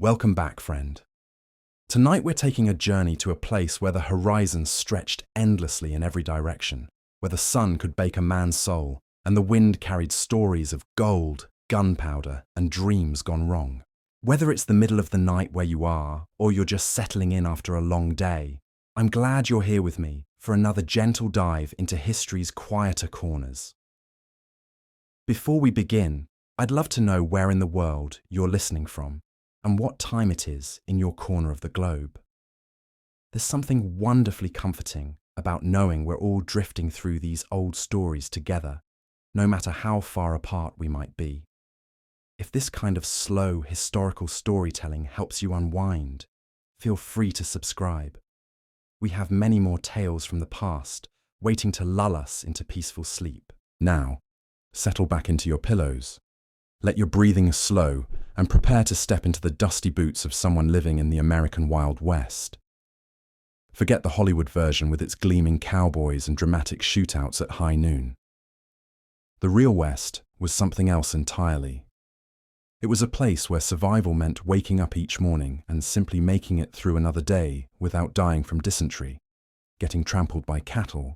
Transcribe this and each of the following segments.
Welcome back, friend. Tonight we're taking a journey to a place where the horizon stretched endlessly in every direction, where the sun could bake a man's soul, and the wind carried stories of gold, gunpowder, and dreams gone wrong. Whether it's the middle of the night where you are, or you're just settling in after a long day, I'm glad you're here with me for another gentle dive into history's quieter corners. Before we begin, I'd love to know where in the world you're listening from, and what time it is in your corner of the globe. There's something wonderfully comforting about knowing we're all drifting through these old stories together, no matter how far apart we might be. If this kind of slow, historical storytelling helps you unwind, feel free to subscribe. We have many more tales from the past waiting to lull us into peaceful sleep. Now, settle back into your pillows. Let your breathing slow and prepare to step into the dusty boots of someone living in the American Wild West. Forget the Hollywood version with its gleaming cowboys and dramatic shootouts at high noon. The real West was something else entirely. It was a place where survival meant waking up each morning and simply making it through another day without dying from dysentery, getting trampled by cattle,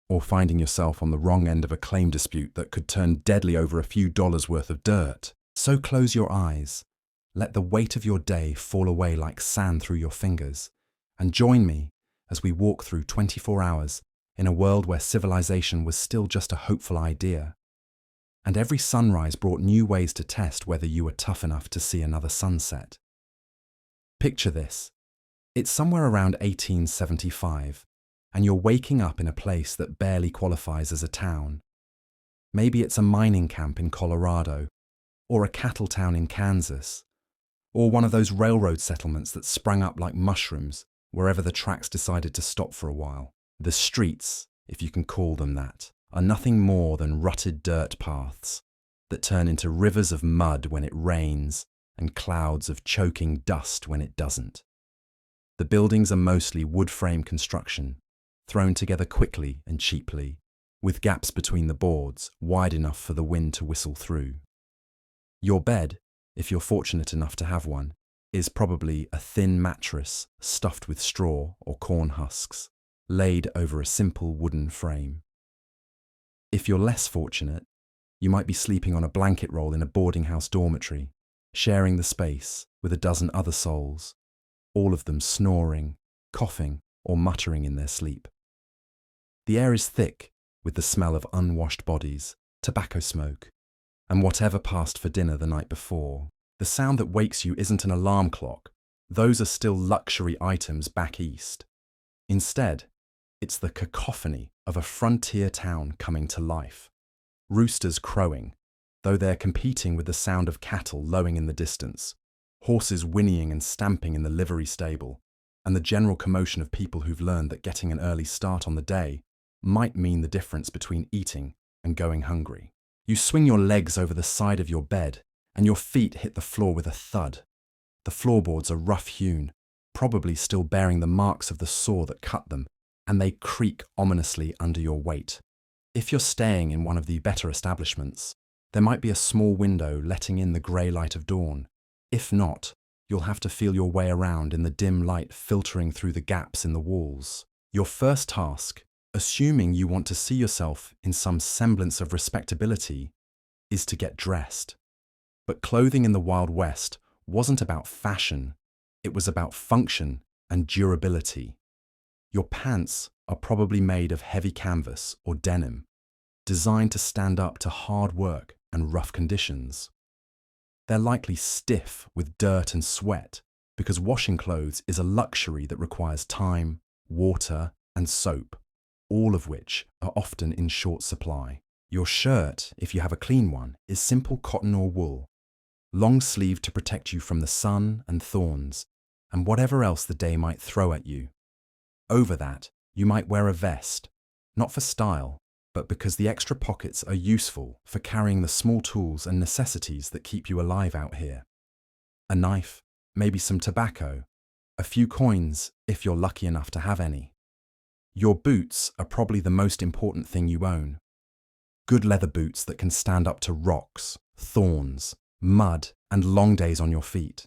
or finding yourself on the wrong end of a claim dispute that could turn deadly over a few dollars worth of dirt. So close your eyes, let the weight of your day fall away like sand through your fingers, and join me as we walk through 24 hours in a world where civilization was still just a hopeful idea. And every sunrise brought new ways to test whether you were tough enough to see another sunset. Picture this. It's somewhere around 1875, and you're waking up in a place that barely qualifies as a town. Maybe it's a mining camp in Colorado, or a cattle town in Kansas, or one of those railroad settlements that sprang up like mushrooms wherever the tracks decided to stop for a while. The streets, if you can call them that, are nothing more than rutted dirt paths that turn into rivers of mud when it rains and clouds of choking dust when it doesn't. The buildings are mostly wood frame construction, thrown together quickly and cheaply, with gaps between the boards wide enough for the wind to whistle through. Your bed, if you're fortunate enough to have one, is probably a thin mattress stuffed with straw or corn husks, laid over a simple wooden frame. If you're less fortunate, you might be sleeping on a blanket roll in a boarding house dormitory, sharing the space with a dozen other souls, all of them snoring, coughing, or muttering in their sleep. The air is thick with the smell of unwashed bodies, tobacco smoke, and whatever passed for dinner the night before. The sound that wakes you isn't an alarm clock. Those are still luxury items back east. Instead, it's the cacophony of a frontier town coming to life. Roosters crowing, though they're competing with the sound of cattle lowing in the distance, horses whinnying and stamping in the livery stable, and the general commotion of people who've learned that getting an early start on the day might mean the difference between eating and going hungry. You swing your legs over the side of your bed, and your feet hit the floor with a thud. The floorboards are rough-hewn, probably still bearing the marks of the saw that cut them, and they creak ominously under your weight. If you're staying in one of the better establishments, there might be a small window letting in the grey light of dawn. If not, you'll have to feel your way around in the dim light filtering through the gaps in the walls. Your first task, assuming you want to see yourself in some semblance of respectability, is to get dressed. But clothing in the Wild West wasn't about fashion, it was about function and durability. Your pants are probably made of heavy canvas or denim, designed to stand up to hard work and rough conditions. They're likely stiff with dirt and sweat because washing clothes is a luxury that requires time, water, and soap, all of which are often in short supply. Your shirt, if you have a clean one, is simple cotton or wool, long-sleeved to protect you from the sun and thorns, and whatever else the day might throw at you. Over that, you might wear a vest, not for style, but because the extra pockets are useful for carrying the small tools and necessities that keep you alive out here. A knife, maybe some tobacco, a few coins if you're lucky enough to have any. Your boots are probably the most important thing you own. Good leather boots that can stand up to rocks, thorns, mud, and long days on your feet.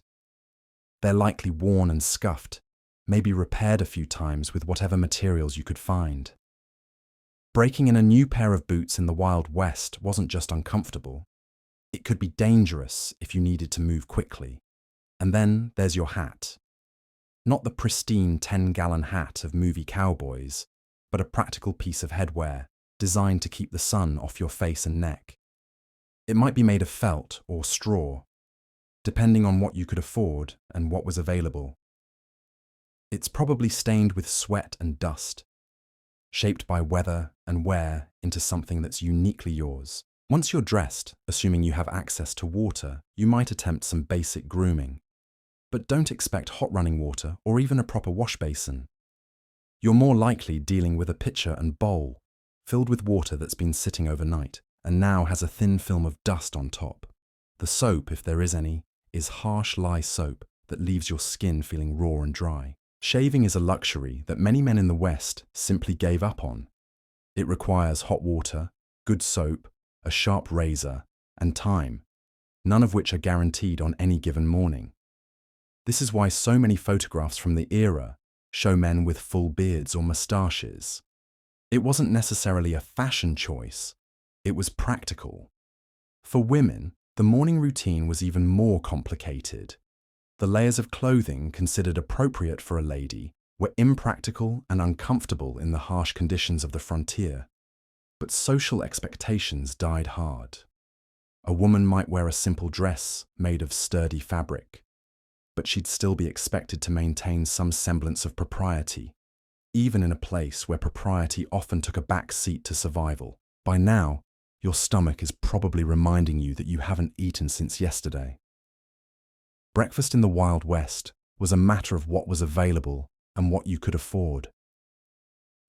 They're likely worn and scuffed, maybe repaired a few times with whatever materials you could find. Breaking in a new pair of boots in the Wild West wasn't just uncomfortable. It could be dangerous if you needed to move quickly. And then there's your hat. Not the pristine 10-gallon hat of movie cowboys, but a practical piece of headwear designed to keep the sun off your face and neck. It might be made of felt or straw, depending on what you could afford and what was available. It's probably stained with sweat and dust, shaped by weather and wear into something that's uniquely yours. Once you're dressed, assuming you have access to water, you might attempt some basic grooming. But don't expect hot running water or even a proper wash basin. You're more likely dealing with a pitcher and bowl filled with water that's been sitting overnight and now has a thin film of dust on top. The soap, if there is any, is harsh lye soap that leaves your skin feeling raw and dry. Shaving is a luxury that many men in the West simply gave up on. It requires hot water, good soap, a sharp razor, and time, none of which are guaranteed on any given morning. This is why so many photographs from the era show men with full beards or moustaches. It wasn't necessarily a fashion choice, it was practical. For women, the morning routine was even more complicated. The layers of clothing considered appropriate for a lady were impractical and uncomfortable in the harsh conditions of the frontier. But social expectations died hard. A woman might wear a simple dress made of sturdy fabric, but she'd still be expected to maintain some semblance of propriety, even in a place where propriety often took a back seat to survival. By now, your stomach is probably reminding you that you haven't eaten since yesterday. Breakfast in the Wild West was a matter of what was available and what you could afford.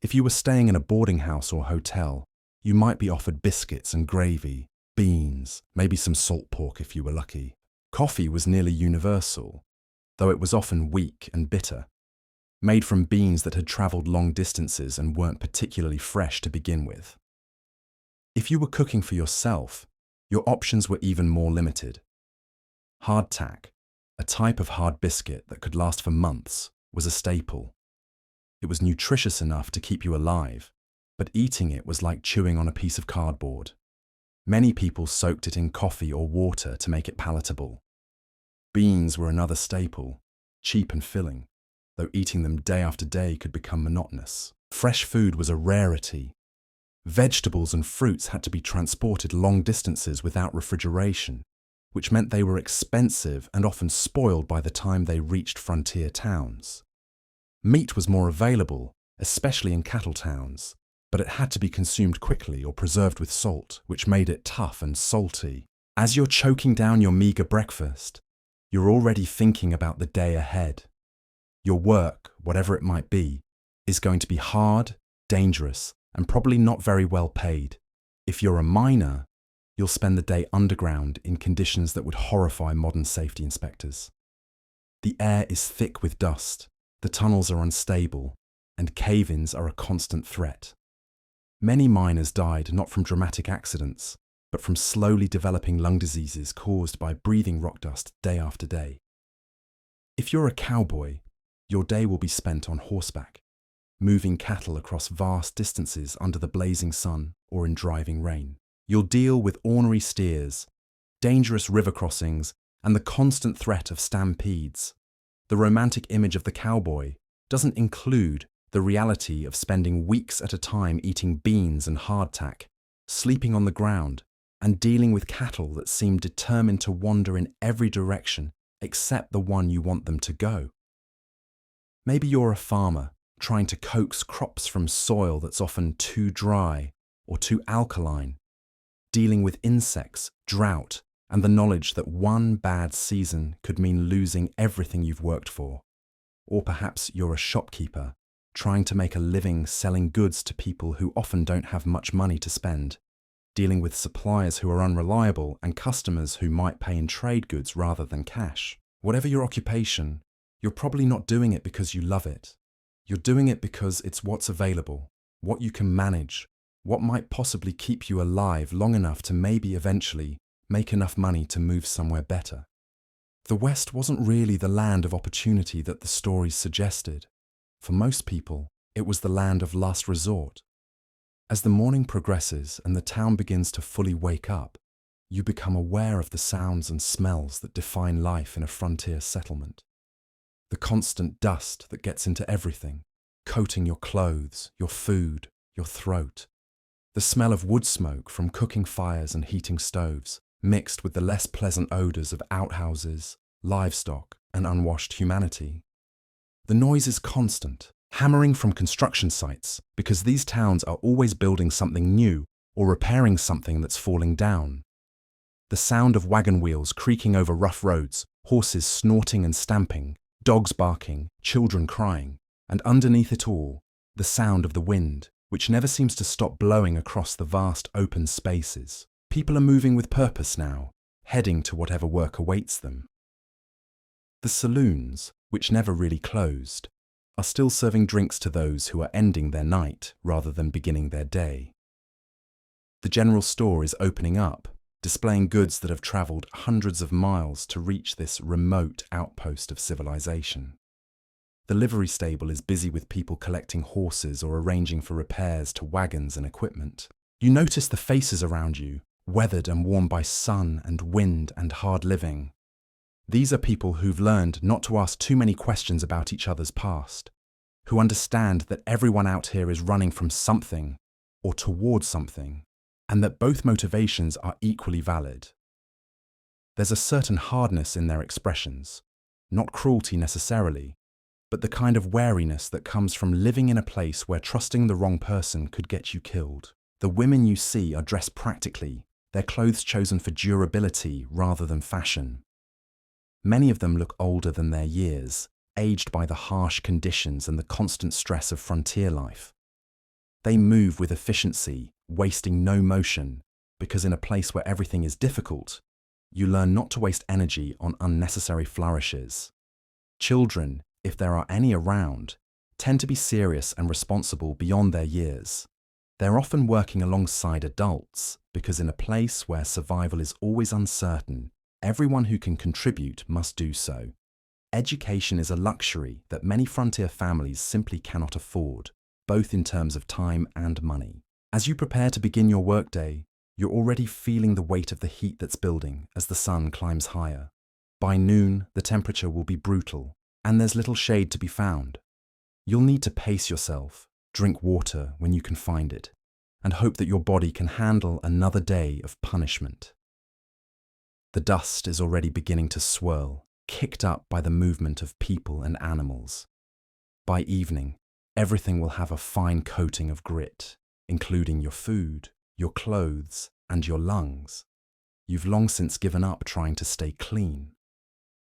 If you were staying in a boarding house or hotel, you might be offered biscuits and gravy, beans, maybe some salt pork if you were lucky. Coffee was nearly universal, though it was often weak and bitter, made from beans that had travelled long distances and weren't particularly fresh to begin with. If you were cooking for yourself, your options were even more limited. Hardtack, a type of hard biscuit that could last for months, was a staple. It was nutritious enough to keep you alive, but eating it was like chewing on a piece of cardboard. Many people soaked it in coffee or water to make it palatable. Beans were another staple, cheap and filling, though eating them day after day could become monotonous. Fresh food was a rarity. Vegetables and fruits had to be transported long distances without refrigeration, which meant they were expensive and often spoiled by the time they reached frontier towns. Meat was more available, especially in cattle towns, but it had to be consumed quickly or preserved with salt, which made it tough and salty. As you're choking down your meager breakfast, you're already thinking about the day ahead. Your work, whatever it might be, is going to be hard, dangerous, and probably not very well paid. If you're a miner, you'll spend the day underground in conditions that would horrify modern safety inspectors. The air is thick with dust, the tunnels are unstable, and cave-ins are a constant threat. Many miners died not from dramatic accidents, but from slowly developing lung diseases caused by breathing rock dust day after day. If you're a cowboy, your day will be spent on horseback, moving cattle across vast distances under the blazing sun or in driving rain. You'll deal with ornery steers, dangerous river crossings, and the constant threat of stampedes. The romantic image of the cowboy doesn't include the reality of spending weeks at a time eating beans and hardtack, sleeping on the ground, and dealing with cattle that seem determined to wander in every direction except the one you want them to go. Maybe you're a farmer trying to coax crops from soil that's often too dry or too alkaline, dealing with insects, drought, and the knowledge that one bad season could mean losing everything you've worked for. Or perhaps you're a shopkeeper trying to make a living selling goods to people who often don't have much money to spend, dealing with suppliers who are unreliable and customers who might pay in trade goods rather than cash. Whatever your occupation, you're probably not doing it because you love it. You're doing it because it's what's available, what you can manage, what might possibly keep you alive long enough to maybe eventually make enough money to move somewhere better. The West wasn't really the land of opportunity that the stories suggested. For most people, it was the land of last resort. As the morning progresses and the town begins to fully wake up, you become aware of the sounds and smells that define life in a frontier settlement. The constant dust that gets into everything, coating your clothes, your food, your throat. The smell of wood smoke from cooking fires and heating stoves, mixed with the less pleasant odours of outhouses, livestock, and unwashed humanity. The noise is constant, hammering from construction sites, because these towns are always building something new or repairing something that's falling down. The sound of wagon wheels creaking over rough roads, horses snorting and stamping, dogs barking, children crying, and underneath it all, the sound of the wind, which never seems to stop blowing across the vast open spaces. People are moving with purpose now, heading to whatever work awaits them. The saloons, which never really closed, are still serving drinks to those who are ending their night rather than beginning their day. The general store is opening up, displaying goods that have travelled hundreds of miles to reach this remote outpost of civilization. The livery stable is busy with people collecting horses or arranging for repairs to wagons and equipment. You notice the faces around you, weathered and worn by sun and wind and hard living. These are people who've learned not to ask too many questions about each other's past, who understand that everyone out here is running from something or towards something, and that both motivations are equally valid. There's a certain hardness in their expressions, not cruelty necessarily, but the kind of wariness that comes from living in a place where trusting the wrong person could get you killed. The women you see are dressed practically, their clothes chosen for durability rather than fashion. Many of them look older than their years, aged by the harsh conditions and the constant stress of frontier life. They move with efficiency, wasting no motion, because in a place where everything is difficult, you learn not to waste energy on unnecessary flourishes. Children, if there are any around, tend to be serious and responsible beyond their years. They're often working alongside adults, because in a place where survival is always uncertain, everyone who can contribute must do so. Education is a luxury that many frontier families simply cannot afford, both in terms of time and money. As you prepare to begin your workday, you're already feeling the weight of the heat that's building as the sun climbs higher. By noon, the temperature will be brutal, and there's little shade to be found. You'll need to pace yourself, drink water when you can find it, and hope that your body can handle another day of punishment. The dust is already beginning to swirl, kicked up by the movement of people and animals. By evening, everything will have a fine coating of grit, including your food, your clothes, and your lungs. You've long since given up trying to stay clean.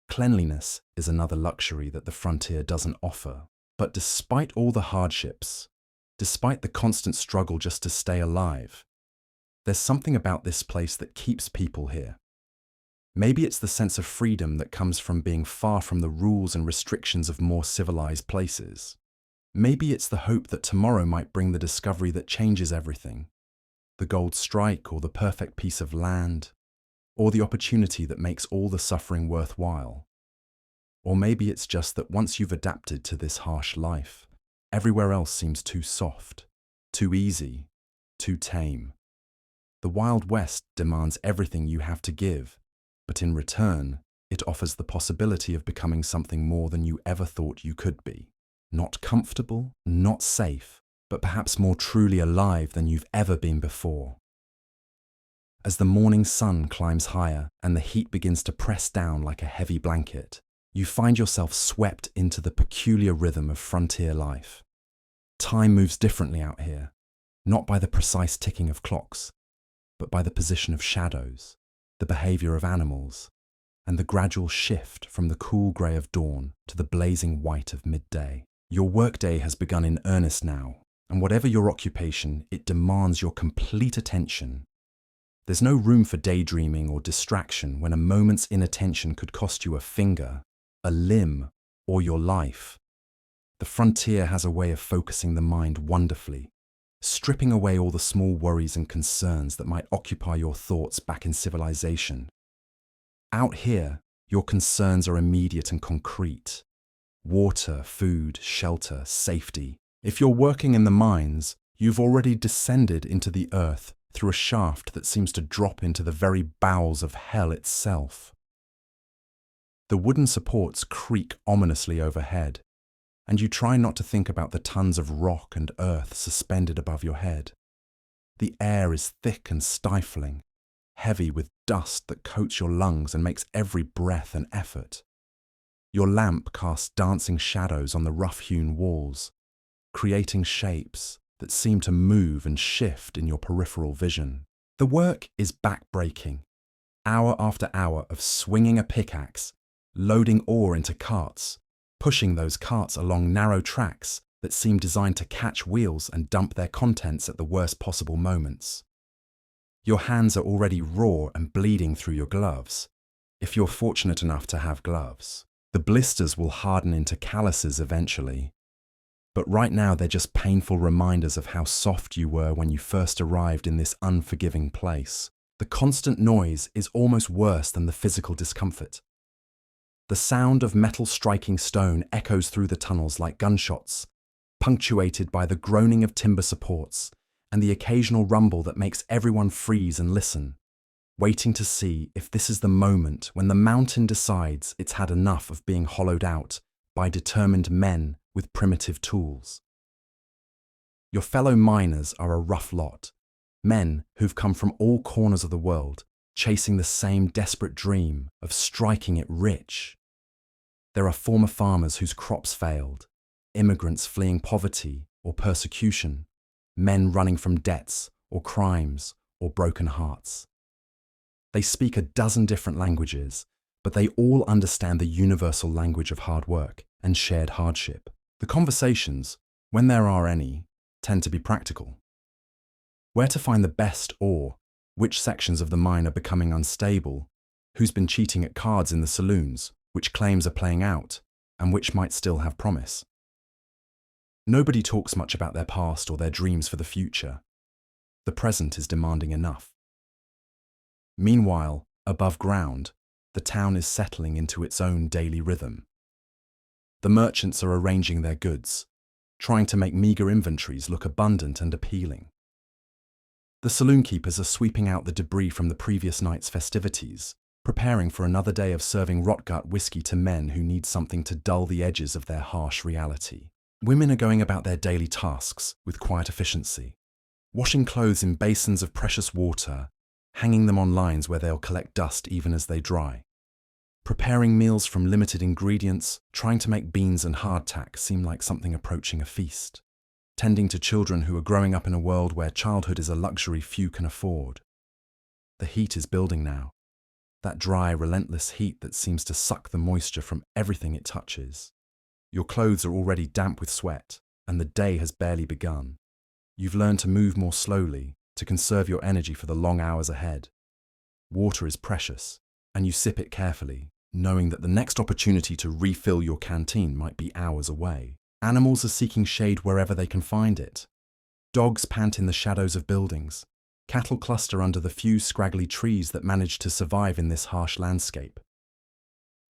Cleanliness is another luxury that the frontier doesn't offer. But despite all the hardships, despite the constant struggle just to stay alive, there's something about this place that keeps people here. Maybe it's the sense of freedom that comes from being far from the rules and restrictions of more civilized places. Maybe it's the hope that tomorrow might bring the discovery that changes everything. The gold strike or the perfect piece of land, or the opportunity that makes all the suffering worthwhile. Or maybe it's just that once you've adapted to this harsh life, everywhere else seems too soft, too easy, too tame. The Wild West demands everything you have to give, but in return, it offers the possibility of becoming something more than you ever thought you could be. Not comfortable, not safe, but perhaps more truly alive than you've ever been before. As the morning sun climbs higher and the heat begins to press down like a heavy blanket, you find yourself swept into the peculiar rhythm of frontier life. Time moves differently out here, not by the precise ticking of clocks, but by the position of shadows, the behavior of animals, and the gradual shift from the cool grey of dawn to the blazing white of midday. Your workday has begun in earnest now, and whatever your occupation, it demands your complete attention. There's no room for daydreaming or distraction when a moment's inattention could cost you a finger, a limb, or your life. The frontier has a way of focusing the mind wonderfully, stripping away all the small worries and concerns that might occupy your thoughts back in civilization. Out here, Your concerns are immediate and concrete. Water, food, shelter, safety. If you're working in the mines, you've already descended into the earth through a shaft that seems to drop into the very bowels of hell itself. The wooden supports creak ominously overhead, and you try not to think about the tons of rock and earth suspended above your head. The air is thick and stifling, heavy with dust that coats your lungs and makes every breath an effort. Your lamp casts dancing shadows on the rough-hewn walls, creating shapes that seem to move and shift in your peripheral vision. The work is back-breaking, hour after hour of swinging a pickaxe, loading ore into carts, pushing those carts along narrow tracks that seem designed to catch wheels and dump their contents at the worst possible moments. Your hands are already raw and bleeding through your gloves, if you're fortunate enough to have gloves. The blisters will harden into calluses eventually, but right now they're just painful reminders of how soft you were when you first arrived in this unforgiving place. The constant noise is almost worse than the physical discomfort. The sound of metal striking stone echoes through the tunnels like gunshots, punctuated by the groaning of timber supports and the occasional rumble that makes everyone freeze and listen, waiting to see if this is the moment when the mountain decides it's had enough of being hollowed out by determined men with primitive tools. Your fellow miners are a rough lot, men who've come from all corners of the world, chasing the same desperate dream of striking it rich. There are former farmers whose crops failed, immigrants fleeing poverty or persecution, men running from debts or crimes or broken hearts. They speak a dozen different languages, but they all understand the universal language of hard work and shared hardship. The conversations, when there are any, tend to be practical. Where to find the best ore, which sections of the mine are becoming unstable, who's been cheating at cards in the saloons, which claims are playing out, and which might still have promise. Nobody talks much about their past or their dreams for the future. The present is demanding enough. Meanwhile, above ground, the town is settling into its own daily rhythm. The merchants are arranging their goods, trying to make meagre inventories look abundant and appealing. The saloon keepers are sweeping out the debris from the previous night's festivities, preparing for another day of serving rot-gut whiskey to men who need something to dull the edges of their harsh reality. Women are going about their daily tasks with quiet efficiency, washing clothes in basins of precious water, hanging them on lines where they'll collect dust even as they dry. Preparing meals from limited ingredients, trying to make beans and hardtack seem like something approaching a feast. Tending to children who are growing up in a world where childhood is a luxury few can afford. The heat is building now. That dry, relentless heat that seems to suck the moisture from everything it touches. Your clothes are already damp with sweat, and the day has barely begun. You've learned to move more slowly, to conserve your energy for the long hours ahead. Water is precious, and you sip it carefully, knowing that the next opportunity to refill your canteen might be hours away. Animals are seeking shade wherever they can find it. Dogs pant in the shadows of buildings. Cattle cluster under the few scraggly trees that manage to survive in this harsh landscape.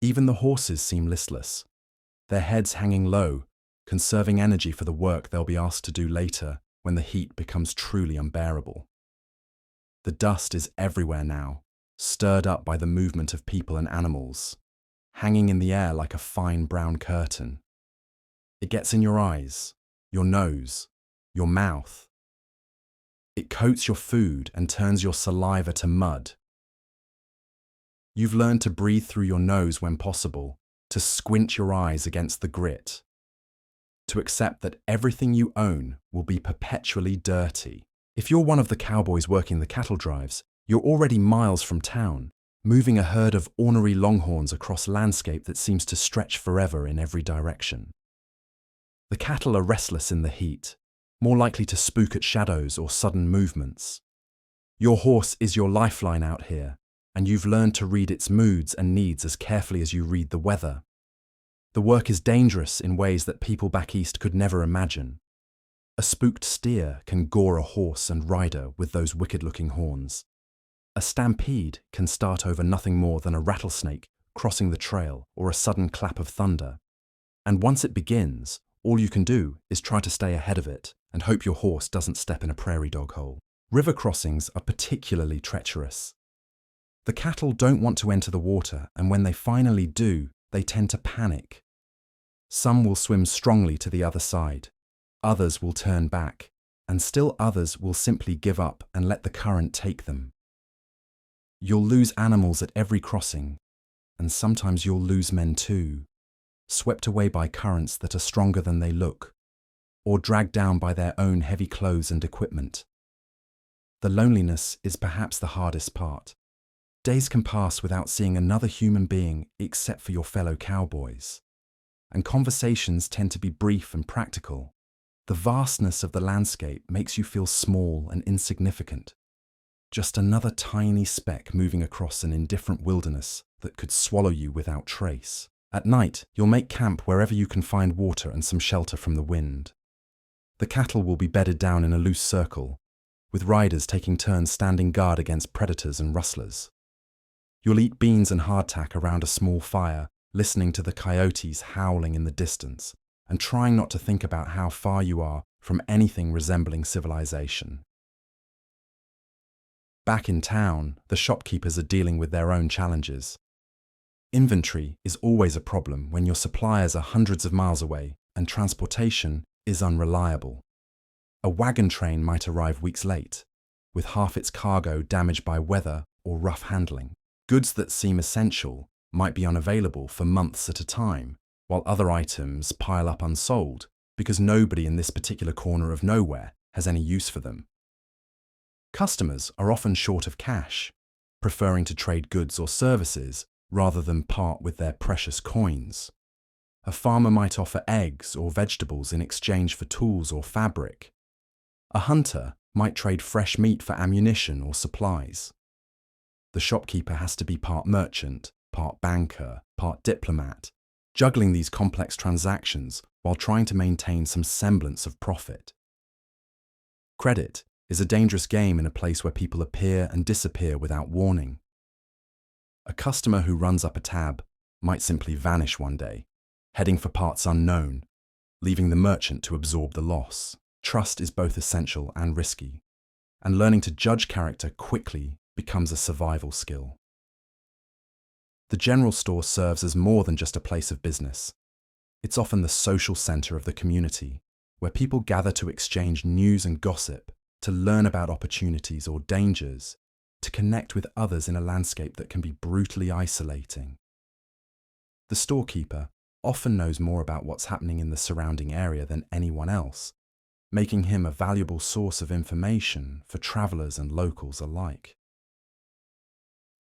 Even the horses seem listless, their heads hanging low, conserving energy for the work they'll be asked to do later when the heat becomes truly unbearable. The dust is everywhere now, stirred up by the movement of people and animals, hanging in the air like a fine brown curtain. It gets in your eyes, your nose, your mouth. It coats your food and turns your saliva to mud. You've learned to breathe through your nose when possible, to squint your eyes against the grit, to accept that everything you own will be perpetually dirty. If you're one of the cowboys working the cattle drives, you're already miles from town, moving a herd of ornery longhorns across landscape that seems to stretch forever in every direction. The cattle are restless in the heat, more likely to spook at shadows or sudden movements. Your horse is your lifeline out here, and you've learned to read its moods and needs as carefully as you read the weather. The work is dangerous in ways that people back east could never imagine. A spooked steer can gore a horse and rider with those wicked-looking horns. A stampede can start over nothing more than a rattlesnake crossing the trail, or a sudden clap of thunder. And once it begins, all you can do is try to stay ahead of it and hope your horse doesn't step in a prairie dog hole. River crossings are particularly treacherous. The cattle don't want to enter the water, and when they finally do, they tend to panic. Some will swim strongly to the other side, others will turn back, and still others will simply give up and let the current take them. You'll lose animals at every crossing, and sometimes you'll lose men too, swept away by currents that are stronger than they look, or dragged down by their own heavy clothes and equipment. The loneliness is perhaps the hardest part. Days can pass without seeing another human being except for your fellow cowboys. And conversations tend to be brief and practical. The vastness of the landscape makes you feel small and insignificant. Just another tiny speck moving across an indifferent wilderness that could swallow you without trace. At night, you'll make camp wherever you can find water and some shelter from the wind. The cattle will be bedded down in a loose circle, with riders taking turns standing guard against predators and rustlers. You'll eat beans and hardtack around a small fire, listening to the coyotes howling in the distance, and trying not to think about how far you are from anything resembling civilization. Back in town, the shopkeepers are dealing with their own challenges. Inventory is always a problem when your suppliers are hundreds of miles away and transportation is unreliable. A wagon train might arrive weeks late, with half its cargo damaged by weather or rough handling. Goods that seem essential might be unavailable for months at a time, while other items pile up unsold because nobody in this particular corner of nowhere has any use for them. Customers are often short of cash, preferring to trade goods or services rather than part with their precious coins. A farmer might offer eggs or vegetables in exchange for tools or fabric. A hunter might trade fresh meat for ammunition or supplies. The shopkeeper has to be part merchant, part banker, part diplomat, juggling these complex transactions while trying to maintain some semblance of profit. Credit is a dangerous game in a place where people appear and disappear without warning. A customer who runs up a tab might simply vanish one day, heading for parts unknown, leaving the merchant to absorb the loss. Trust is both essential and risky, and learning to judge character quickly becomes a survival skill. The general store serves as more than just a place of business. It's often the social center of the community, where people gather to exchange news and gossip, to learn about opportunities or dangers, to connect with others in a landscape that can be brutally isolating. The storekeeper often knows more about what's happening in the surrounding area than anyone else, making him a valuable source of information for travelers and locals alike.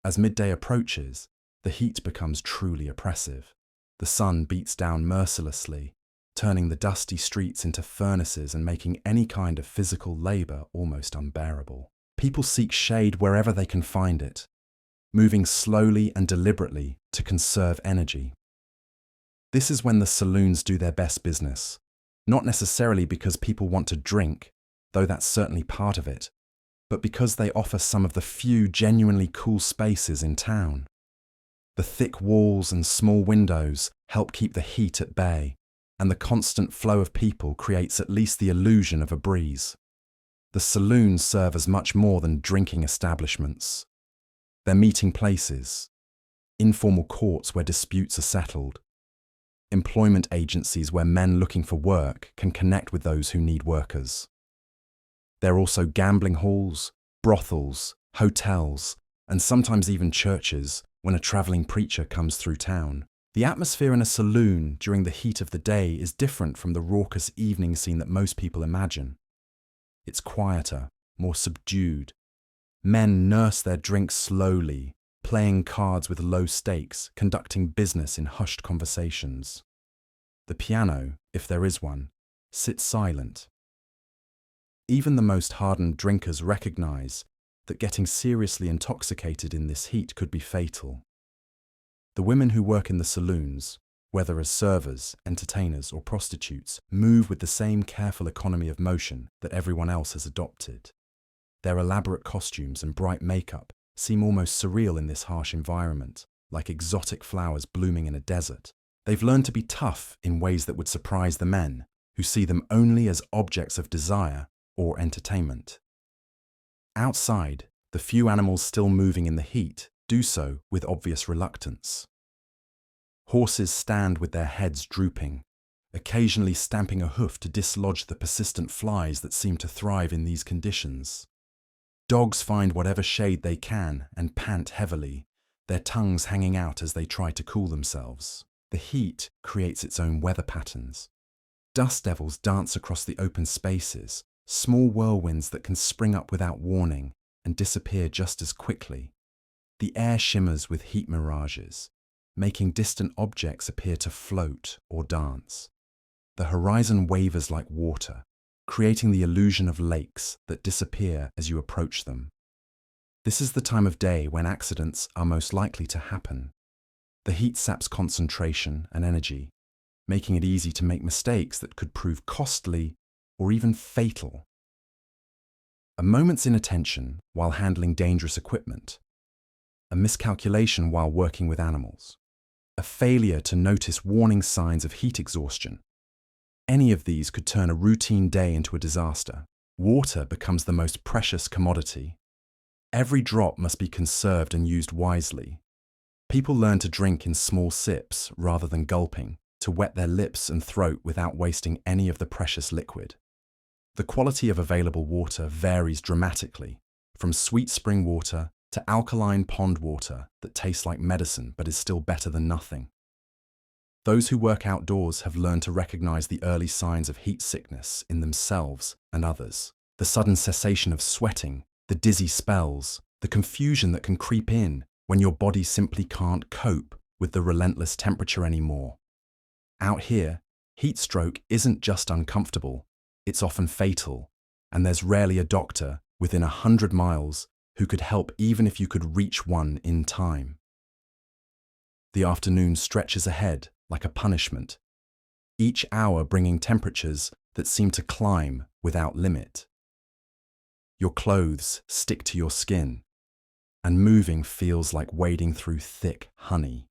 As midday approaches, the heat becomes truly oppressive. The sun beats down mercilessly, turning the dusty streets into furnaces and making any kind of physical labor almost unbearable. People seek shade wherever they can find it, moving slowly and deliberately to conserve energy. This is when the saloons do their best business, not necessarily because people want to drink, though that's certainly part of it, but because they offer some of the few genuinely cool spaces in town. The thick walls and small windows help keep the heat at bay, and the constant flow of people creates at least the illusion of a breeze. The saloons serve as much more than drinking establishments. They're meeting places, informal courts where disputes are settled, employment agencies where men looking for work can connect with those who need workers. They're also gambling halls, brothels, hotels, and sometimes even churches when a traveling preacher comes through town. The atmosphere in a saloon during the heat of the day is different from the raucous evening scene that most people imagine. It's quieter, more subdued. Men nurse their drinks slowly, playing cards with low stakes, conducting business in hushed conversations. The piano, if there is one, sits silent. Even the most hardened drinkers recognize that getting seriously intoxicated in this heat could be fatal. The women who work in the saloons, whether as servers, entertainers, or prostitutes, move with the same careful economy of motion that everyone else has adopted. Their elaborate costumes and bright makeup seem almost surreal in this harsh environment, like exotic flowers blooming in a desert. They've learned to be tough in ways that would surprise the men, who see them only as objects of desire or entertainment. Outside, the few animals still moving in the heat do so with obvious reluctance. Horses stand with their heads drooping, occasionally stamping a hoof to dislodge the persistent flies that seem to thrive in these conditions. Dogs find whatever shade they can and pant heavily, their tongues hanging out as they try to cool themselves. The heat creates its own weather patterns. Dust devils dance across the open spaces, small whirlwinds that can spring up without warning and disappear just as quickly. The air shimmers with heat mirages, making distant objects appear to float or dance. The horizon wavers like water, creating the illusion of lakes that disappear as you approach them. This is the time of day when accidents are most likely to happen. The heat saps concentration and energy, making it easy to make mistakes that could prove costly or even fatal. A moment's inattention while handling dangerous equipment, a miscalculation while working with animals, a failure to notice warning signs of heat exhaustion. Any of these could turn a routine day into a disaster. Water becomes the most precious commodity. Every drop must be conserved and used wisely. People learn to drink in small sips rather than gulping, to wet their lips and throat without wasting any of the precious liquid. The quality of available water varies dramatically, from sweet spring water to alkaline pond water that tastes like medicine but is still better than nothing. Those who work outdoors have learned to recognize the early signs of heat sickness in themselves and others. The sudden cessation of sweating, the dizzy spells, the confusion that can creep in when your body simply can't cope with the relentless temperature anymore. Out here, heat stroke isn't just uncomfortable, it's often fatal, and there's rarely a doctor within 100 miles who could help even if you could reach one in time. The afternoon stretches ahead like a punishment, each hour bringing temperatures that seem to climb without limit. Your clothes stick to your skin, and moving feels like wading through thick honey.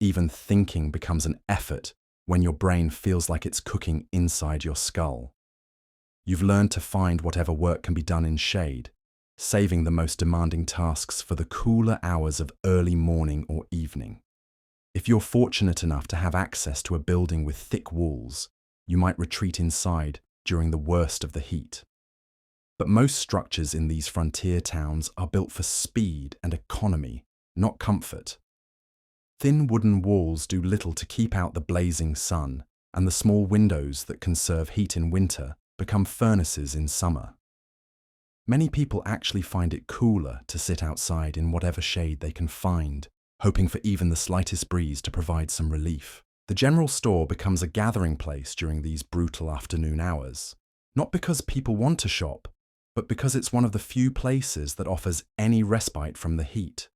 Even thinking becomes an effort when your brain feels like it's cooking inside your skull. You've learned to find whatever work can be done in shade, saving the most demanding tasks for the cooler hours of early morning or evening. If you're fortunate enough to have access to a building with thick walls, you might retreat inside during the worst of the heat. But most structures in these frontier towns are built for speed and economy, not comfort. Thin wooden walls do little to keep out the blazing sun, and the small windows that conserve heat in winter become furnaces in summer. Many people actually find it cooler to sit outside in whatever shade they can find, hoping for even the slightest breeze to provide some relief. The general store becomes a gathering place during these brutal afternoon hours, not because people want to shop, but because it's one of the few places that offers any respite from the heat.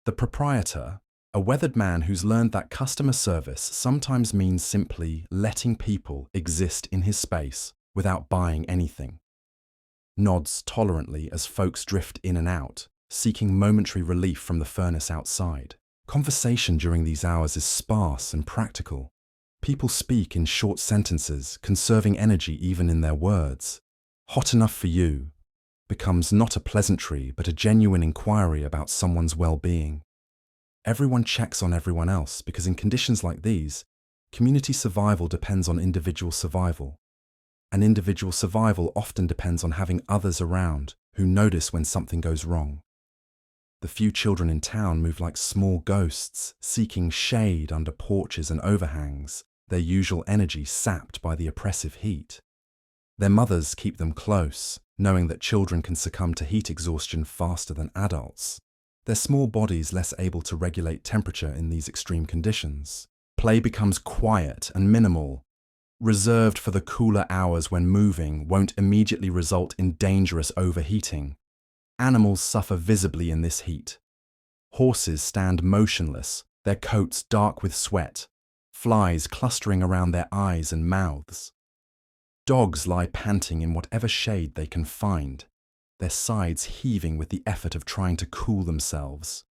The proprietor, a weathered man who's learned that customer service sometimes means simply letting people exist in his space without buying anything, nods tolerantly as folks drift in and out, seeking momentary relief from the furnace outside. Conversation during these hours is sparse and practical. People speak in short sentences, conserving energy even in their words. Hot enough for you becomes not a pleasantry but a genuine inquiry about someone's well-being. Everyone checks on everyone else because in conditions like these, community survival depends on individual survival. And individual survival often depends on having others around who notice when something goes wrong. The few children in town move like small ghosts, seeking shade under porches and overhangs, their usual energy sapped by the oppressive heat. Their mothers keep them close, knowing that children can succumb to heat exhaustion faster than adults. Their small bodies less able to regulate temperature in these extreme conditions. Play becomes quiet and minimal, reserved for the cooler hours when moving won't immediately result in dangerous overheating. Animals suffer visibly in this heat. Horses stand motionless, their coats dark with sweat, flies clustering around their eyes and mouths. Dogs lie panting in whatever shade they can find, their sides heaving with the effort of trying to cool themselves.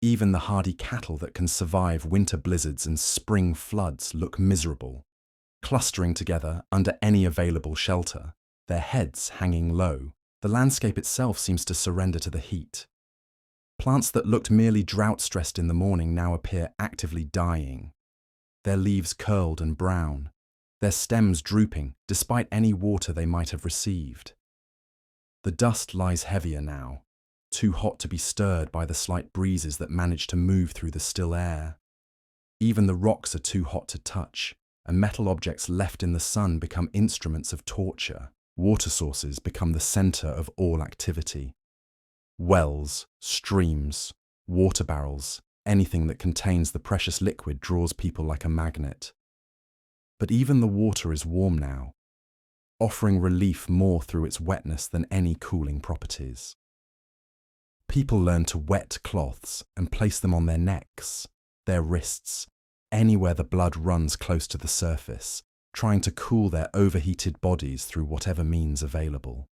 Even the hardy cattle that can survive winter blizzards and spring floods look miserable, clustering together under any available shelter, their heads hanging low. The landscape itself seems to surrender to the heat. Plants that looked merely drought-stressed in the morning now appear actively dying, their leaves curled and brown, their stems drooping despite any water they might have received. The dust lies heavier now, too hot to be stirred by the slight breezes that manage to move through the still air. Even the rocks are too hot to touch, and metal objects left in the sun become instruments of torture. Water sources become the center of all activity. Wells, streams, water barrels, anything that contains the precious liquid draws people like a magnet. But even the water is warm now, offering relief more through its wetness than any cooling properties. People learn to wet cloths and place them on their necks, their wrists, anywhere the blood runs close to the surface, trying to cool their overheated bodies through whatever means available.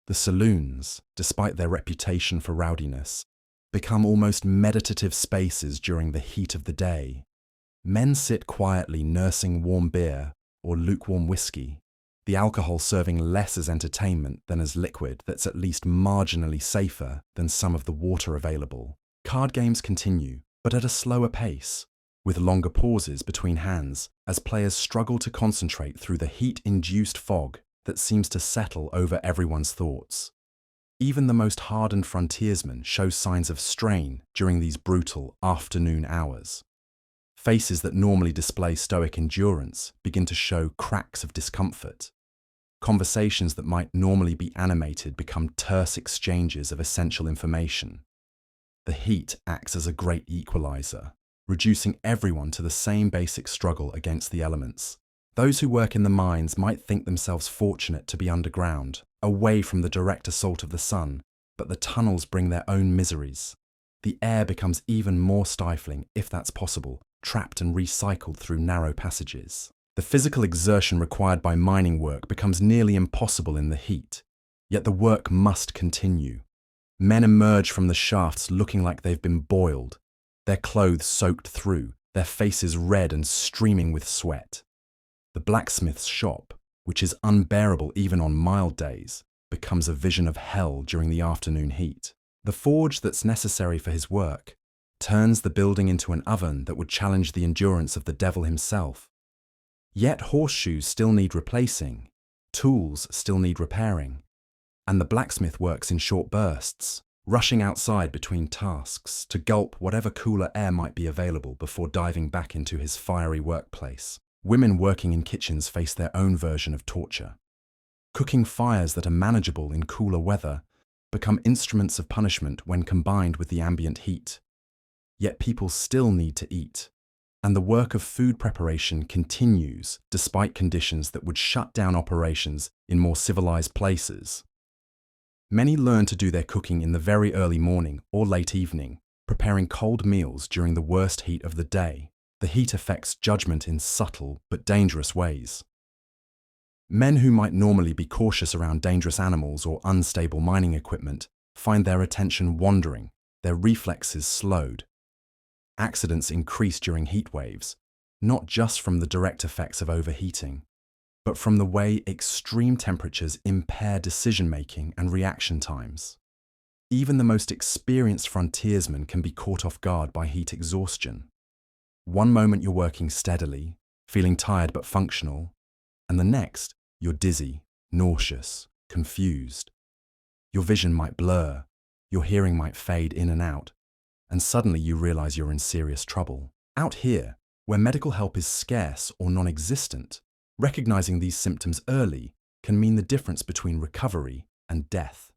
The saloons, despite their reputation for rowdiness, become almost meditative spaces during the heat of the day. Men sit quietly nursing warm beer or lukewarm whiskey, the alcohol serving less as entertainment than as liquid that's at least marginally safer than some of the water available. Card games continue, but at a slower pace, with longer pauses between hands as players struggle to concentrate through the heat-induced fog that seems to settle over everyone's thoughts. Even the most hardened frontiersmen show signs of strain during these brutal afternoon hours. Faces that normally display stoic endurance begin to show cracks of discomfort. Conversations that might normally be animated become terse exchanges of essential information. The heat acts as a great equalizer, reducing everyone to the same basic struggle against the elements. Those who work in the mines might think themselves fortunate to be underground, away from the direct assault of the sun, but the tunnels bring their own miseries. The air becomes even more stifling, if that's possible, trapped and recycled through narrow passages. The physical exertion required by mining work becomes nearly impossible in the heat, yet the work must continue. Men emerge from the shafts looking like they've been boiled, their clothes soaked through, their faces red and streaming with sweat. The blacksmith's shop, which is unbearable even on mild days, becomes a vision of hell during the afternoon heat. The forge that's necessary for his work turns the building into an oven that would challenge the endurance of the devil himself. Yet horseshoes still need replacing, tools still need repairing, and the blacksmith works in short bursts, rushing outside between tasks to gulp whatever cooler air might be available before diving back into his fiery workplace. Women working in kitchens face their own version of torture. Cooking fires that are manageable in cooler weather become instruments of punishment when combined with the ambient heat. Yet people still need to eat, and the work of food preparation continues despite conditions that would shut down operations in more civilized places. Many learn to do their cooking in the very early morning or late evening, preparing cold meals during the worst heat of the day. The heat affects judgment in subtle but dangerous ways. Men who might normally be cautious around dangerous animals or unstable mining equipment find their attention wandering, their reflexes slowed. Accidents increase during heat waves, not just from the direct effects of overheating, but from the way extreme temperatures impair decision-making and reaction times. Even the most experienced frontiersmen can be caught off guard by heat exhaustion. One moment you're working steadily, feeling tired but functional, and the next, you're dizzy, nauseous, confused. Your vision might blur, your hearing might fade in and out, and suddenly you realize you're in serious trouble. Out here, where medical help is scarce or non-existent, recognizing these symptoms early can mean the difference between recovery and death.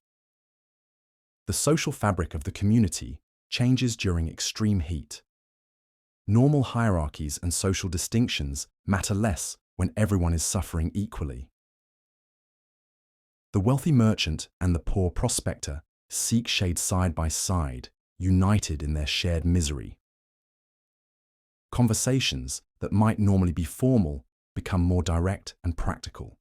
The social fabric of the community changes during extreme heat. Normal hierarchies and social distinctions matter less when everyone is suffering equally. The wealthy merchant and the poor prospector seek shade side by side, united in their shared misery. Conversations that might normally be formal become more direct and practical.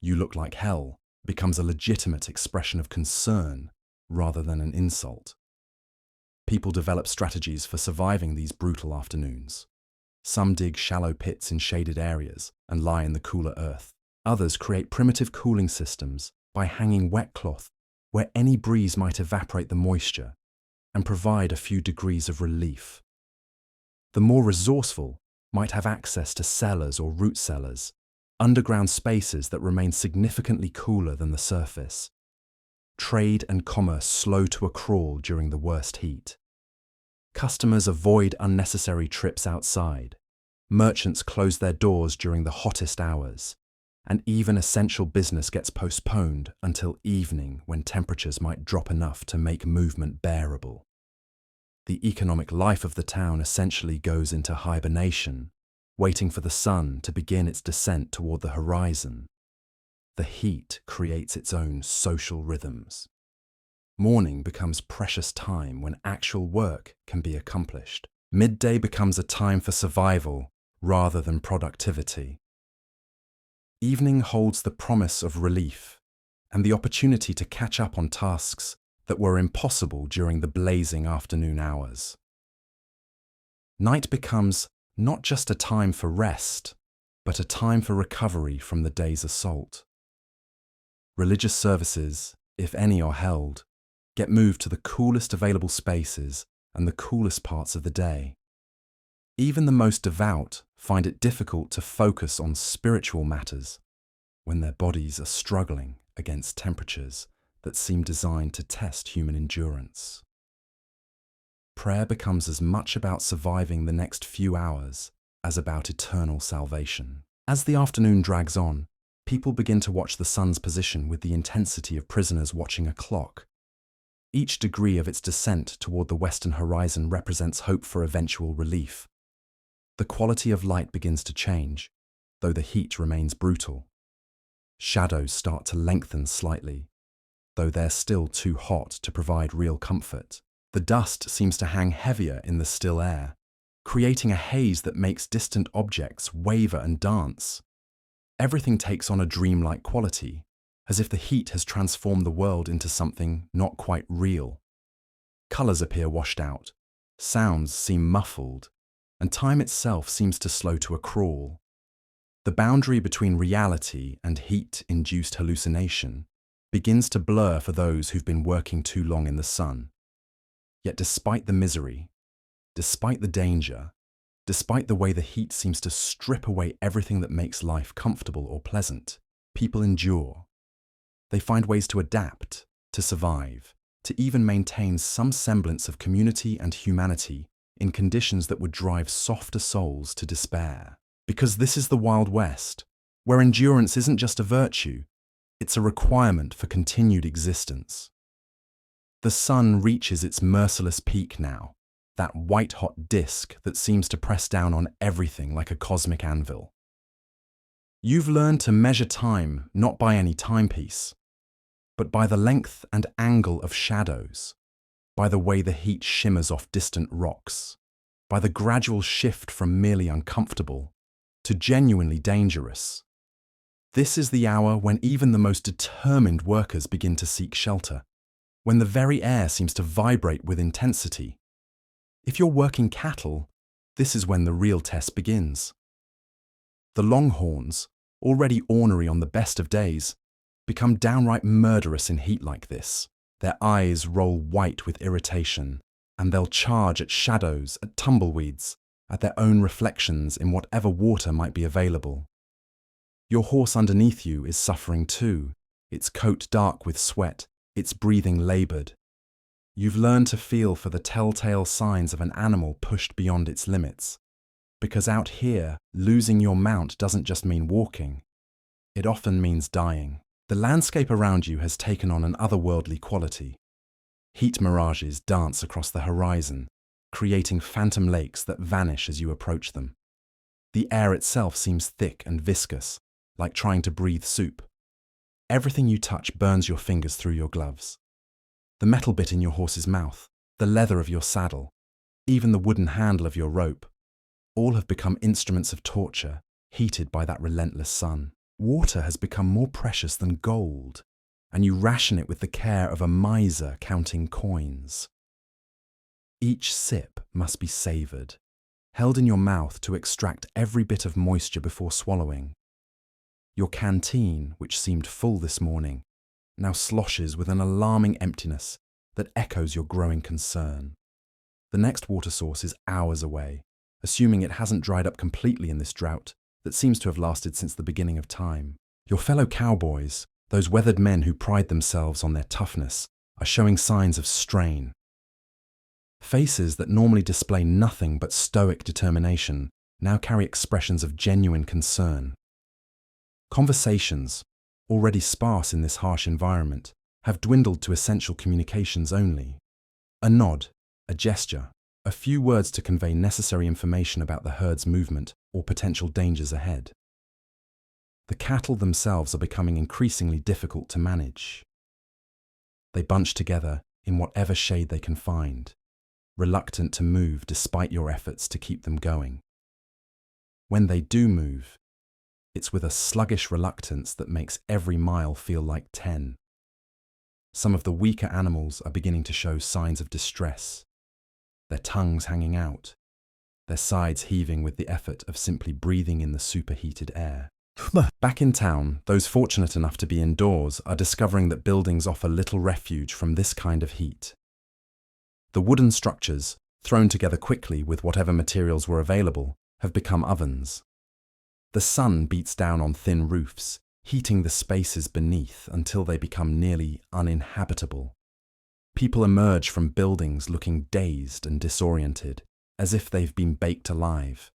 "You look like hell" becomes a legitimate expression of concern rather than an insult. people develop strategies for surviving these brutal afternoons. Some dig shallow pits in shaded areas and lie in the cooler earth. Others create primitive cooling systems by hanging wet cloth where any breeze might evaporate the moisture and provide a few degrees of relief. The more resourceful might have access to cellars or root cellars, underground spaces that remain significantly cooler than the surface. Trade and commerce slow to a crawl during the worst heat. Customers avoid unnecessary trips outside. Merchants close their doors during the hottest hours, and even essential business gets postponed until evening when temperatures might drop enough to make movement bearable. The economic life of the town essentially goes into hibernation, waiting for the sun to begin its descent toward the horizon. The heat creates its own social rhythms. Morning becomes precious time when actual work can be accomplished. Midday becomes a time for survival rather than productivity. Evening holds the promise of relief and the opportunity to catch up on tasks that were impossible during the blazing afternoon hours. Night becomes not just a time for rest, but a time for recovery from the day's assault. Religious services, if any are held, get moved to the coolest available spaces and the coolest parts of the day. Even the most devout find it difficult to focus on spiritual matters when their bodies are struggling against temperatures that seem designed to test human endurance. Prayer becomes as much about surviving the next few hours as about eternal salvation. As the afternoon drags on, people begin to watch the sun's position with the intensity of prisoners watching a clock. Each degree of its descent toward the western horizon represents hope for eventual relief. The quality of light begins to change, though the heat remains brutal. Shadows start to lengthen slightly, though they're still too hot to provide real comfort. The dust seems to hang heavier in the still air, creating a haze that makes distant objects waver and dance. Everything takes on a dreamlike quality, as if the heat has transformed the world into something not quite real. Colors appear washed out, sounds seem muffled, and time itself seems to slow to a crawl. The boundary between reality and heat-induced hallucination begins to blur for those who've been working too long in the sun. Yet despite the misery, despite the danger, despite the way the heat seems to strip away everything that makes life comfortable or pleasant, people endure. They find ways to adapt, to survive, to even maintain some semblance of community and humanity in conditions that would drive softer souls to despair. Because this is the Wild West, where endurance isn't just a virtue, it's a requirement for continued existence. The sun reaches its merciless peak now, that white-hot disk that seems to press down on everything like a cosmic anvil. You've learned to measure time not by any timepiece, but by the length and angle of shadows, by the way the heat shimmers off distant rocks, by the gradual shift from merely uncomfortable to genuinely dangerous. This is the hour when even the most determined workers begin to seek shelter, when the very air seems to vibrate with intensity. If you're working cattle, this is when the real test begins. The longhorns, already ornery on the best of days, become downright murderous in heat like this. Their eyes roll white with irritation, and they'll charge at shadows, at tumbleweeds, at their own reflections in whatever water might be available. Your horse underneath you is suffering too, its coat dark with sweat, its breathing labored. You've learned to feel for the telltale signs of an animal pushed beyond its limits, because out here, losing your mount doesn't just mean walking. It often means dying. The landscape around you has taken on an otherworldly quality. Heat mirages dance across the horizon, creating phantom lakes that vanish as you approach them. The air itself seems thick and viscous, like trying to breathe soup. Everything you touch burns your fingers through your gloves. The metal bit in your horse's mouth, the leather of your saddle, even the wooden handle of your rope, all have become instruments of torture, heated by that relentless sun. Water has become more precious than gold, and you ration it with the care of a miser counting coins. Each sip must be savoured, held in your mouth to extract every bit of moisture before swallowing. Your canteen, which seemed full this morning, now sloshes with an alarming emptiness that echoes your growing concern. The next water source is hours away, assuming it hasn't dried up completely in this drought that seems to have lasted since the beginning of time. Your fellow cowboys, those weathered men who pride themselves on their toughness, are showing signs of strain. Faces that normally display nothing but stoic determination now carry expressions of genuine concern. Conversations, already sparse in this harsh environment, have dwindled to essential communications only. A nod, a gesture, a few words to convey necessary information about the herd's movement or potential dangers ahead. The cattle themselves are becoming increasingly difficult to manage. They bunch together in whatever shade they can find, reluctant to move despite your efforts to keep them going. When they do move, it's with a sluggish reluctance that makes every mile feel like 10. Some of the weaker animals are beginning to show signs of distress, their tongues hanging out, their sides heaving with the effort of simply breathing in the superheated air. Back in town, those fortunate enough to be indoors are discovering that buildings offer little refuge from this kind of heat. The wooden structures, thrown together quickly with whatever materials were available, have become ovens. The sun beats down on thin roofs, heating the spaces beneath until they become nearly uninhabitable. People emerge from buildings looking dazed and disoriented, as if they've been baked alive.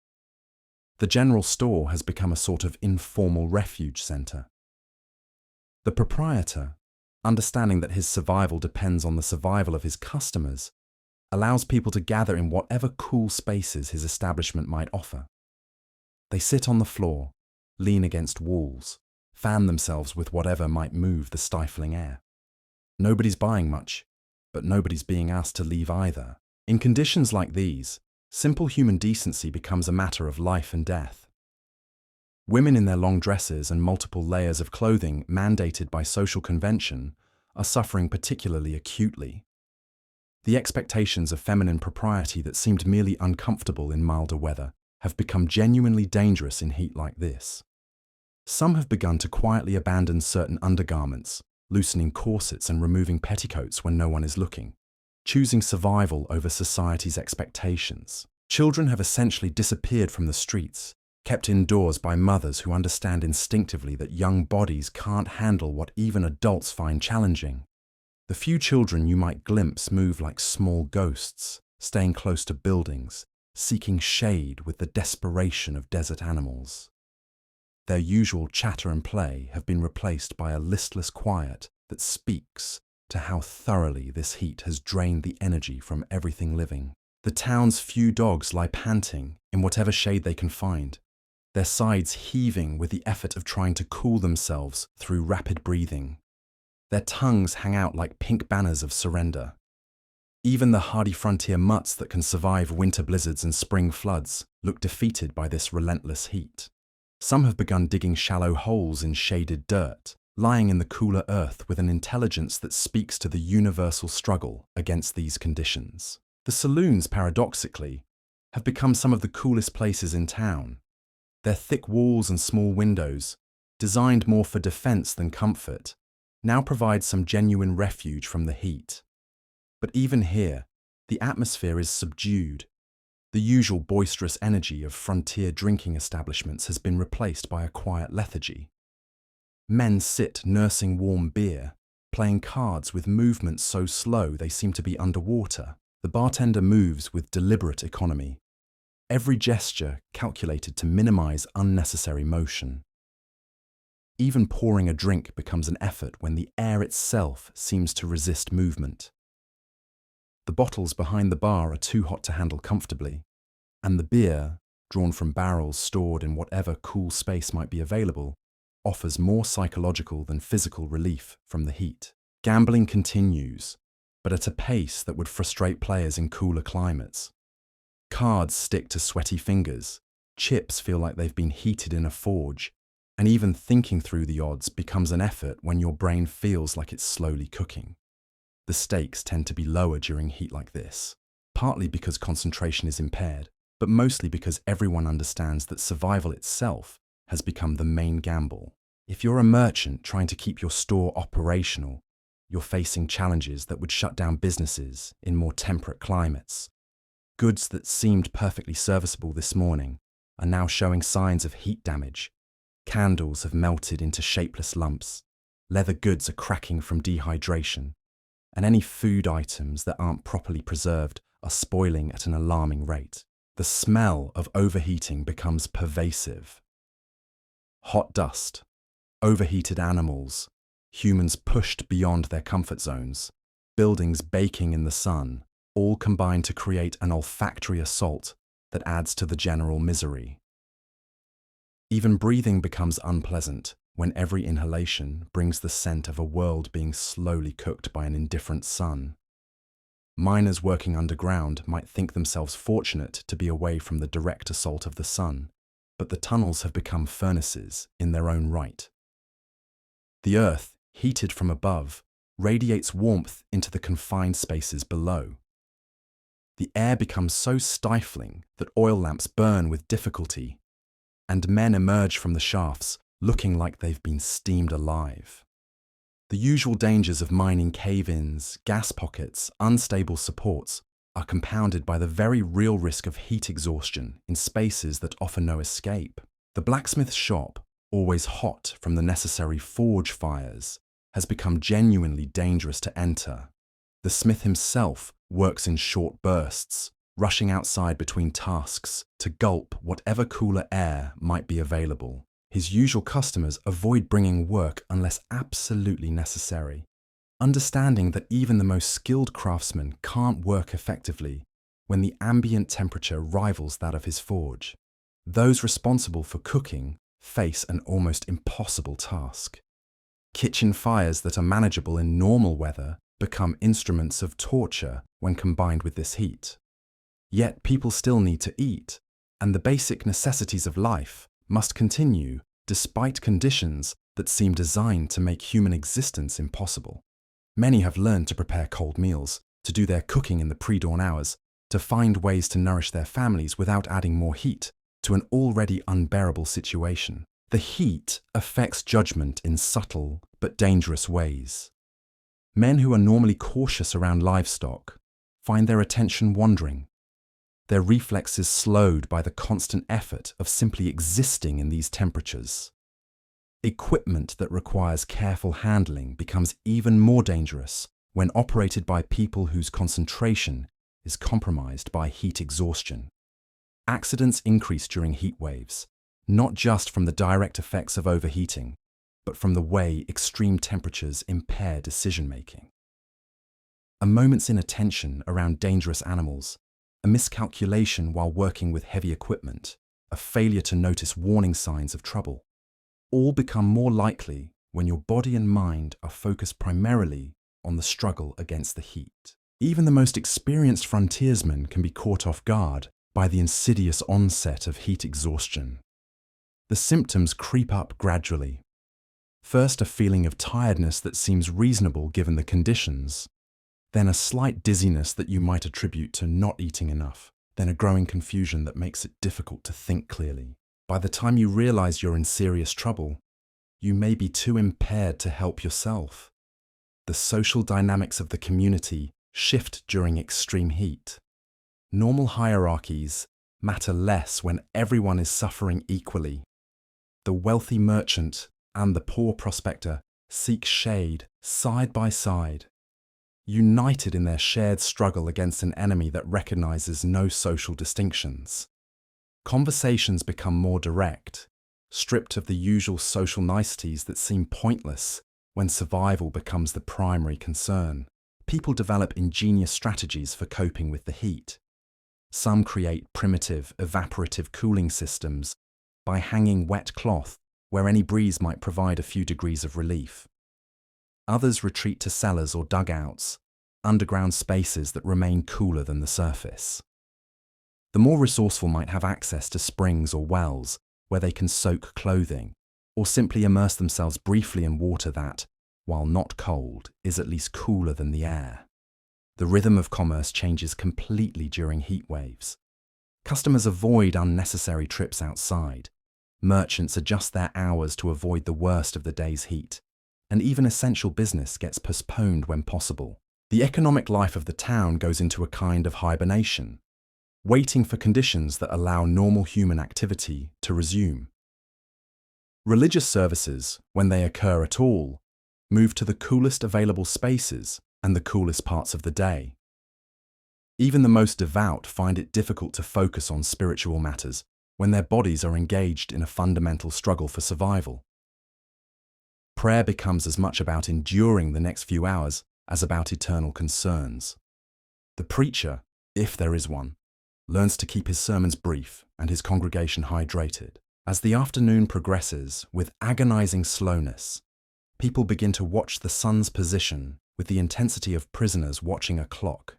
The general store has become a sort of informal refuge center. The proprietor, understanding that his survival depends on the survival of his customers, allows people to gather in whatever cool spaces his establishment might offer. They sit on the floor, lean against walls, fan themselves with whatever might move the stifling air. Nobody's buying much, but nobody's being asked to leave either. In conditions like these, simple human decency becomes a matter of life and death. Women in their long dresses and multiple layers of clothing mandated by social convention are suffering particularly acutely. The expectations of feminine propriety that seemed merely uncomfortable in milder weather have become genuinely dangerous in heat like this. Some have begun to quietly abandon certain undergarments, loosening corsets and removing petticoats when no one is looking, choosing survival over society's expectations. Children have essentially disappeared from the streets, kept indoors by mothers who understand instinctively that young bodies can't handle what even adults find challenging. The few children you might glimpse move like small ghosts, staying close to buildings, seeking shade with the desperation of desert animals. Their usual chatter and play have been replaced by a listless quiet that speaks to how thoroughly this heat has drained the energy from everything living. The town's few dogs lie panting in whatever shade they can find, their sides heaving with the effort of trying to cool themselves through rapid breathing. Their tongues hang out like pink banners of surrender. Even the hardy frontier mutts that can survive winter blizzards and spring floods look defeated by this relentless heat. Some have begun digging shallow holes in shaded dirt, lying in the cooler earth with an intelligence that speaks to the universal struggle against these conditions. The saloons, paradoxically, have become some of the coolest places in town. Their thick walls and small windows, designed more for defense than comfort, now provide some genuine refuge from the heat. But even here, the atmosphere is subdued. The usual boisterous energy of frontier drinking establishments has been replaced by a quiet lethargy. Men sit nursing warm beer, playing cards with movements so slow they seem to be underwater. The bartender moves with deliberate economy, every gesture calculated to minimize unnecessary motion. Even pouring a drink becomes an effort when the air itself seems to resist movement. The bottles behind the bar are too hot to handle comfortably, and the beer, drawn from barrels stored in whatever cool space might be available, offers more psychological than physical relief from the heat. Gambling continues, but at a pace that would frustrate players in cooler climates. Cards stick to sweaty fingers, chips feel like they've been heated in a forge, and even thinking through the odds becomes an effort when your brain feels like it's slowly cooking. The stakes tend to be lower during heat like this. partly because concentration is impaired, but mostly because everyone understands that survival itself has become the main gamble. If you're a merchant trying to keep your store operational, you're facing challenges that would shut down businesses in more temperate climates. Goods that seemed perfectly serviceable this morning are now showing signs of heat damage. Candles have melted into shapeless lumps. Leather goods are cracking from dehydration. And any food items that aren't properly preserved are spoiling at an alarming rate. The smell of overheating becomes pervasive. Hot dust, overheated animals, humans pushed beyond their comfort zones, buildings baking in the sun, all combine to create an olfactory assault that adds to the general misery. Even breathing becomes unpleasant when every inhalation brings the scent of a world being slowly cooked by an indifferent sun. Miners working underground might think themselves fortunate to be away from the direct assault of the sun, but the tunnels have become furnaces in their own right. The earth, heated from above, radiates warmth into the confined spaces below. The air becomes so stifling that oil lamps burn with difficulty, and men emerge from the shafts looking like they've been steamed alive. The usual dangers of mining cave-ins, gas pockets, unstable supports are compounded by the very real risk of heat exhaustion in spaces that offer no escape. The blacksmith's shop, always hot from the necessary forge fires, has become genuinely dangerous to enter. The smith himself works in short bursts, rushing outside between tasks to gulp whatever cooler air might be available. His usual customers avoid bringing work unless absolutely necessary, understanding that even the most skilled craftsman can't work effectively when the ambient temperature rivals that of his forge. Those responsible for cooking face an almost impossible task. Kitchen fires that are manageable in normal weather become instruments of torture when combined with this heat. Yet people still need to eat, and the basic necessities of life must continue despite conditions that seem designed to make human existence impossible. Many have learned to prepare cold meals, to do their cooking in the pre-dawn hours, to find ways to nourish their families without adding more heat to an already unbearable situation. The heat affects judgment in subtle but dangerous ways. Men who are normally cautious around livestock find their attention wandering, their reflexes slowed by the constant effort of simply existing in these temperatures. Equipment that requires careful handling becomes even more dangerous when operated by people whose concentration is compromised by heat exhaustion. Accidents increase during heat waves, not just from the direct effects of overheating, but from the way extreme temperatures impair decision-making. A moment's inattention around dangerous animals, a miscalculation while working with heavy equipment, a failure to notice warning signs of trouble, all become more likely when your body and mind are focused primarily on the struggle against the heat. Even the most experienced frontiersmen can be caught off guard by the insidious onset of heat exhaustion. The symptoms creep up gradually. First, a feeling of tiredness that seems reasonable given the conditions, then a slight dizziness that you might attribute to not eating enough, then a growing confusion that makes it difficult to think clearly. By the time you realize you're in serious trouble, you may be too impaired to help yourself. The social dynamics of the community shift during extreme heat. Normal hierarchies matter less when everyone is suffering equally. The wealthy merchant and the poor prospector seek shade side by side, united in their shared struggle against an enemy that recognizes no social distinctions. Conversations become more direct, stripped of the usual social niceties that seem pointless when survival becomes the primary concern. People develop ingenious strategies for coping with the heat. Some create primitive, evaporative cooling systems by hanging wet cloth where any breeze might provide a few degrees of relief. Others retreat to cellars or dugouts, underground spaces that remain cooler than the surface. The more resourceful might have access to springs or wells where they can soak clothing, or simply immerse themselves briefly in water that, while not cold, is at least cooler than the air. The rhythm of commerce changes completely during heat waves. Customers avoid unnecessary trips outside. Merchants adjust their hours to avoid the worst of the day's heat, and even essential business gets postponed when possible. The economic life of the town goes into a kind of hibernation, waiting for conditions that allow normal human activity to resume. Religious services, when they occur at all, move to the coolest available spaces and the coolest parts of the day. Even the most devout find it difficult to focus on spiritual matters when their bodies are engaged in a fundamental struggle for survival. Prayer becomes as much about enduring the next few hours as about eternal concerns. The preacher, if there is one, learns to keep his sermons brief and his congregation hydrated. As the afternoon progresses with agonizing slowness, people begin to watch the sun's position with the intensity of prisoners watching a clock.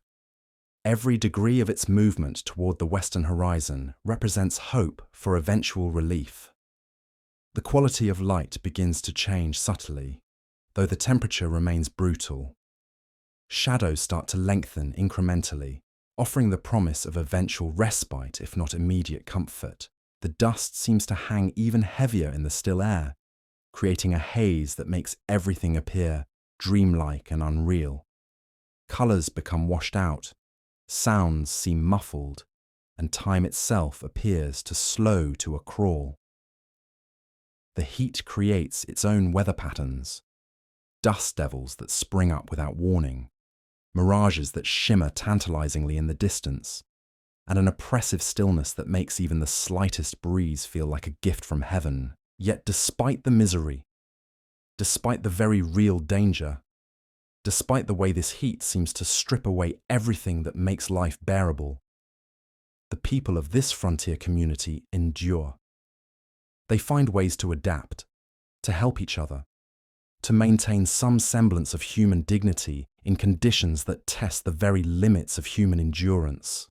Every degree of its movement toward the western horizon represents hope for eventual relief. The quality of light begins to change subtly, though the temperature remains brutal. Shadows start to lengthen incrementally, offering the promise of eventual respite if not immediate comfort. The dust seems to hang even heavier in the still air, creating a haze that makes everything appear dreamlike and unreal. Colors become washed out, sounds seem muffled, and time itself appears to slow to a crawl. The heat creates its own weather patterns, dust devils that spring up without warning, mirages that shimmer tantalizingly in the distance, and an oppressive stillness that makes even the slightest breeze feel like a gift from heaven. Yet despite the misery, despite the very real danger, despite the way this heat seems to strip away everything that makes life bearable, the people of this frontier community endure. They find ways to adapt, to help each other, to maintain some semblance of human dignity in conditions that test the very limits of human endurance.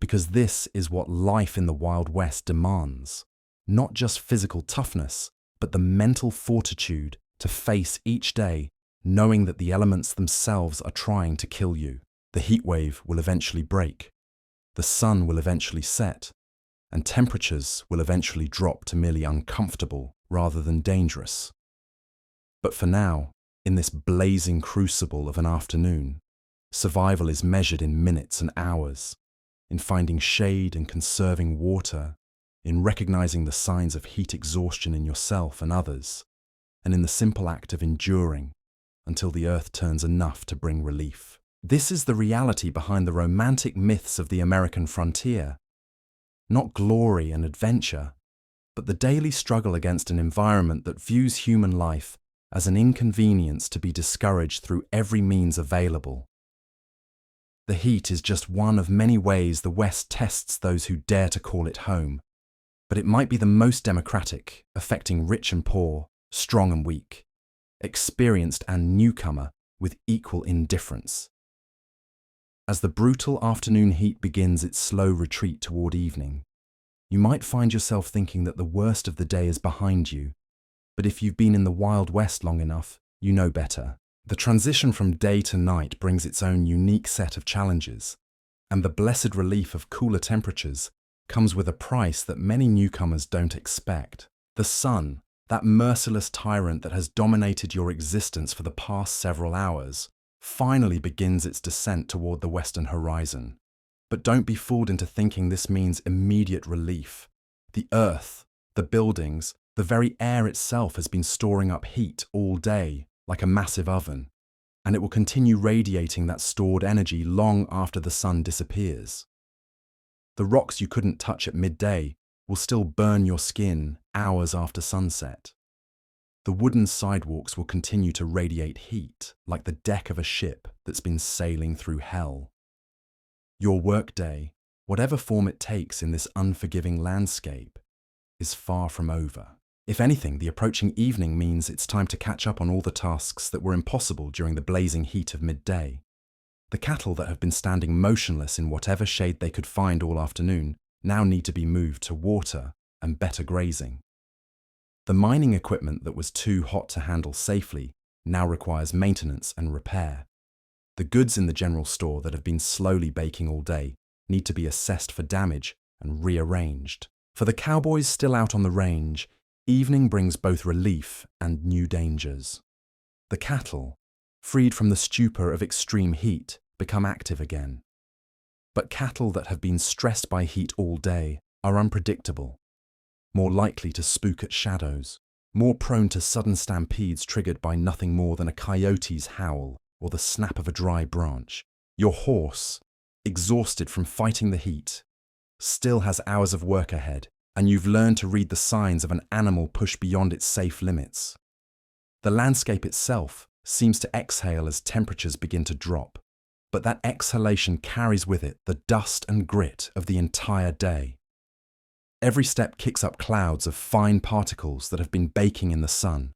Because this is what life in the Wild West demands. Not just physical toughness, but the mental fortitude to face each day knowing that the elements themselves are trying to kill you. The heat wave will eventually break. The sun will eventually set. And temperatures will eventually drop to merely uncomfortable rather than dangerous. But for now, in this blazing crucible of an afternoon, survival is measured in minutes and hours, in finding shade and conserving water, in recognizing the signs of heat exhaustion in yourself and others, and in the simple act of enduring until the earth turns enough to bring relief. This is the reality behind the romantic myths of the American frontier. Not glory and adventure, but the daily struggle against an environment that views human life as an inconvenience to be discouraged through every means available. The heat is just one of many ways the West tests those who dare to call it home, but it might be the most democratic, affecting rich and poor, strong and weak, experienced and newcomer with equal indifference. As the brutal afternoon heat begins its slow retreat toward evening, you might find yourself thinking that the worst of the day is behind you, but if you've been in the Wild West long enough, you know better. The transition from day to night brings its own unique set of challenges, and the blessed relief of cooler temperatures comes with a price that many newcomers don't expect. The sun, that merciless tyrant that has dominated your existence for the past several hours, finally begins its descent toward the western horizon. But don't be fooled into thinking this means immediate relief. The earth, the buildings, the very air itself has been storing up heat all day, like a massive oven, and it will continue radiating that stored energy long after the sun disappears. The rocks you couldn't touch at midday will still burn your skin hours after sunset. The wooden sidewalks will continue to radiate heat like the deck of a ship that's been sailing through hell. Your workday, whatever form it takes in this unforgiving landscape, is far from over. If anything, the approaching evening means it's time to catch up on all the tasks that were impossible during the blazing heat of midday. The cattle that have been standing motionless in whatever shade they could find all afternoon now need to be moved to water and better grazing. The mining equipment that was too hot to handle safely now requires maintenance and repair. The goods in the general store that have been slowly baking all day need to be assessed for damage and rearranged. For the cowboys still out on the range, evening brings both relief and new dangers. The cattle, freed from the stupor of extreme heat, become active again. But cattle that have been stressed by heat all day are unpredictable, more likely to spook at shadows, more prone to sudden stampedes triggered by nothing more than a coyote's howl or the snap of a dry branch. Your horse, exhausted from fighting the heat, still has hours of work ahead, and you've learned to read the signs of an animal pushed beyond its safe limits. The landscape itself seems to exhale as temperatures begin to drop, but that exhalation carries with it the dust and grit of the entire day. Every step kicks up clouds of fine particles that have been baking in the sun,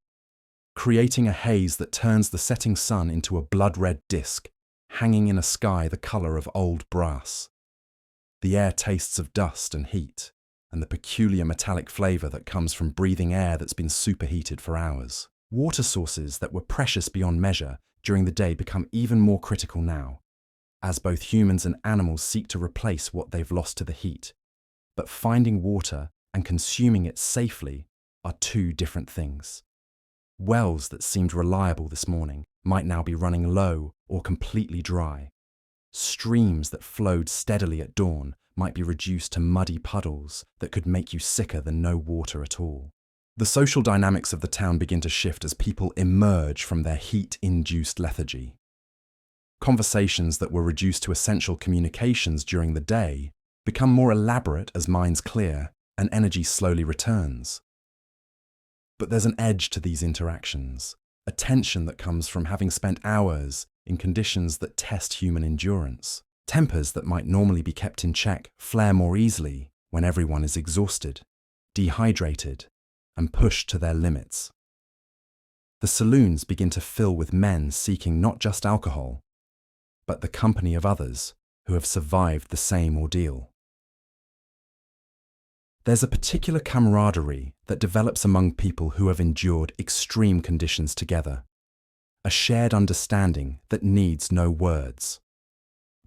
creating a haze that turns the setting sun into a blood-red disk, hanging in a sky the color of old brass. The air tastes of dust and heat, and the peculiar metallic flavor that comes from breathing air that's been superheated for hours. Water sources that were precious beyond measure during the day become even more critical now, as both humans and animals seek to replace what they've lost to the heat. But finding water and consuming it safely are two different things. Wells that seemed reliable this morning might now be running low or completely dry. Streams that flowed steadily at dawn might be reduced to muddy puddles that could make you sicker than no water at all. The social dynamics of the town begin to shift as people emerge from their heat-induced lethargy. Conversations that were reduced to essential communications during the day become more elaborate as minds clear and energy slowly returns. But there's an edge to these interactions, a tension that comes from having spent hours in conditions that test human endurance. Tempers that might normally be kept in check flare more easily when everyone is exhausted, dehydrated, and pushed to their limits. The saloons begin to fill with men seeking not just alcohol, but the company of others who have survived the same ordeal. There's a particular camaraderie that develops among people who have endured extreme conditions together, a shared understanding that needs no words.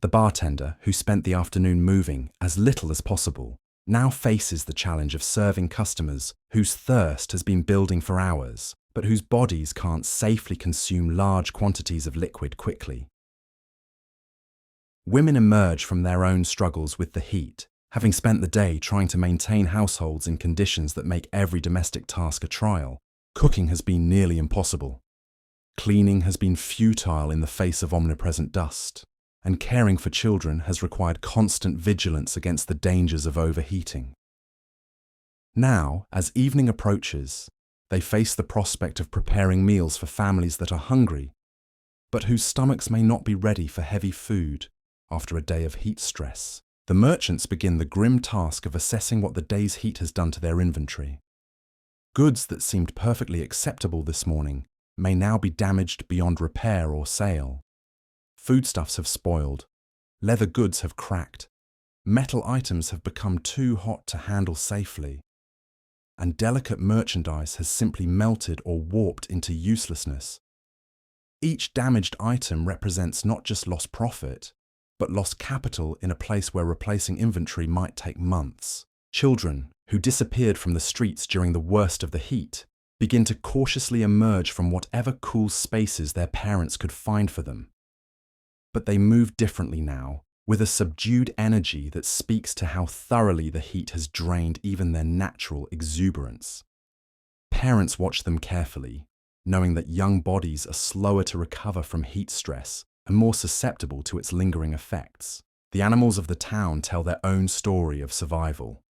The bartender, who spent the afternoon moving as little as possible, now faces the challenge of serving customers whose thirst has been building for hours, but whose bodies can't safely consume large quantities of liquid quickly. Women emerge from their own struggles with the heat, having spent the day trying to maintain households in conditions that make every domestic task a trial. Cooking has been nearly impossible. Cleaning has been futile in the face of omnipresent dust, and caring for children has required constant vigilance against the dangers of overheating. Now, as evening approaches, they face the prospect of preparing meals for families that are hungry, but whose stomachs may not be ready for heavy food after a day of heat stress. The merchants begin the grim task of assessing what the day's heat has done to their inventory. Goods that seemed perfectly acceptable this morning may now be damaged beyond repair or sale. Foodstuffs have spoiled, leather goods have cracked, metal items have become too hot to handle safely, and delicate merchandise has simply melted or warped into uselessness. Each damaged item represents not just lost profit, but lost capital in a place where replacing inventory might take months. Children, who disappeared from the streets during the worst of the heat, begin to cautiously emerge from whatever cool spaces their parents could find for them. But they move differently now, with a subdued energy that speaks to how thoroughly the heat has drained even their natural exuberance. Parents watch them carefully, knowing that young bodies are slower to recover from heat stress and more susceptible to its lingering effects. The animals of the town tell their own story of survival.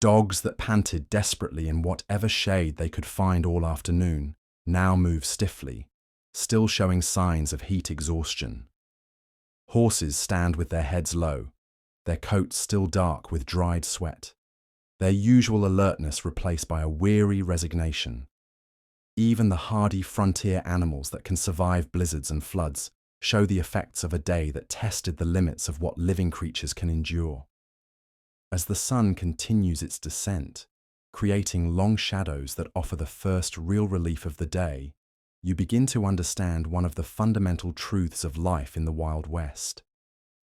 Dogs that panted desperately in whatever shade they could find all afternoon now move stiffly, still showing signs of heat exhaustion. Horses stand with their heads low, their coats still dark with dried sweat, their usual alertness replaced by a weary resignation. Even the hardy frontier animals that can survive blizzards and floods show the effects of a day that tested the limits of what living creatures can endure. As the sun continues its descent, creating long shadows that offer the first real relief of the day, you begin to understand one of the fundamental truths of life in the Wild West.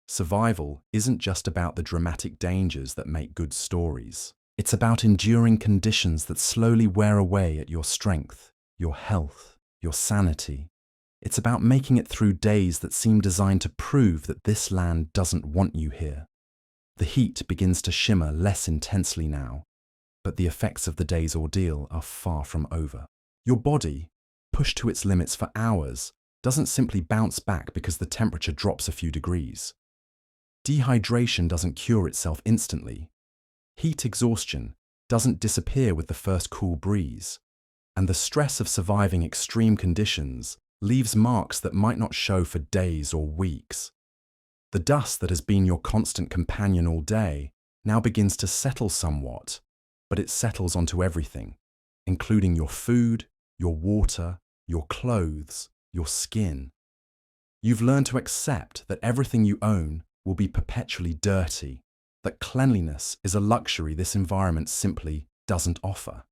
Survival isn't just about the dramatic dangers that make good stories. It's about enduring conditions that slowly wear away at your strength, your health, your sanity. It's about making it through days that seem designed to prove that this land doesn't want you here. The heat begins to shimmer less intensely now, but the effects of the day's ordeal are far from over. Your body, pushed to its limits for hours, doesn't simply bounce back because the temperature drops a few degrees. Dehydration doesn't cure itself instantly. Heat exhaustion doesn't disappear with the first cool breeze. And the stress of surviving extreme conditions leaves marks that might not show for days or weeks. The dust that has been your constant companion all day now begins to settle somewhat, but it settles onto everything, including your food, your water, your clothes, your skin. You've learned to accept that everything you own will be perpetually dirty, that cleanliness is a luxury this environment simply doesn't offer.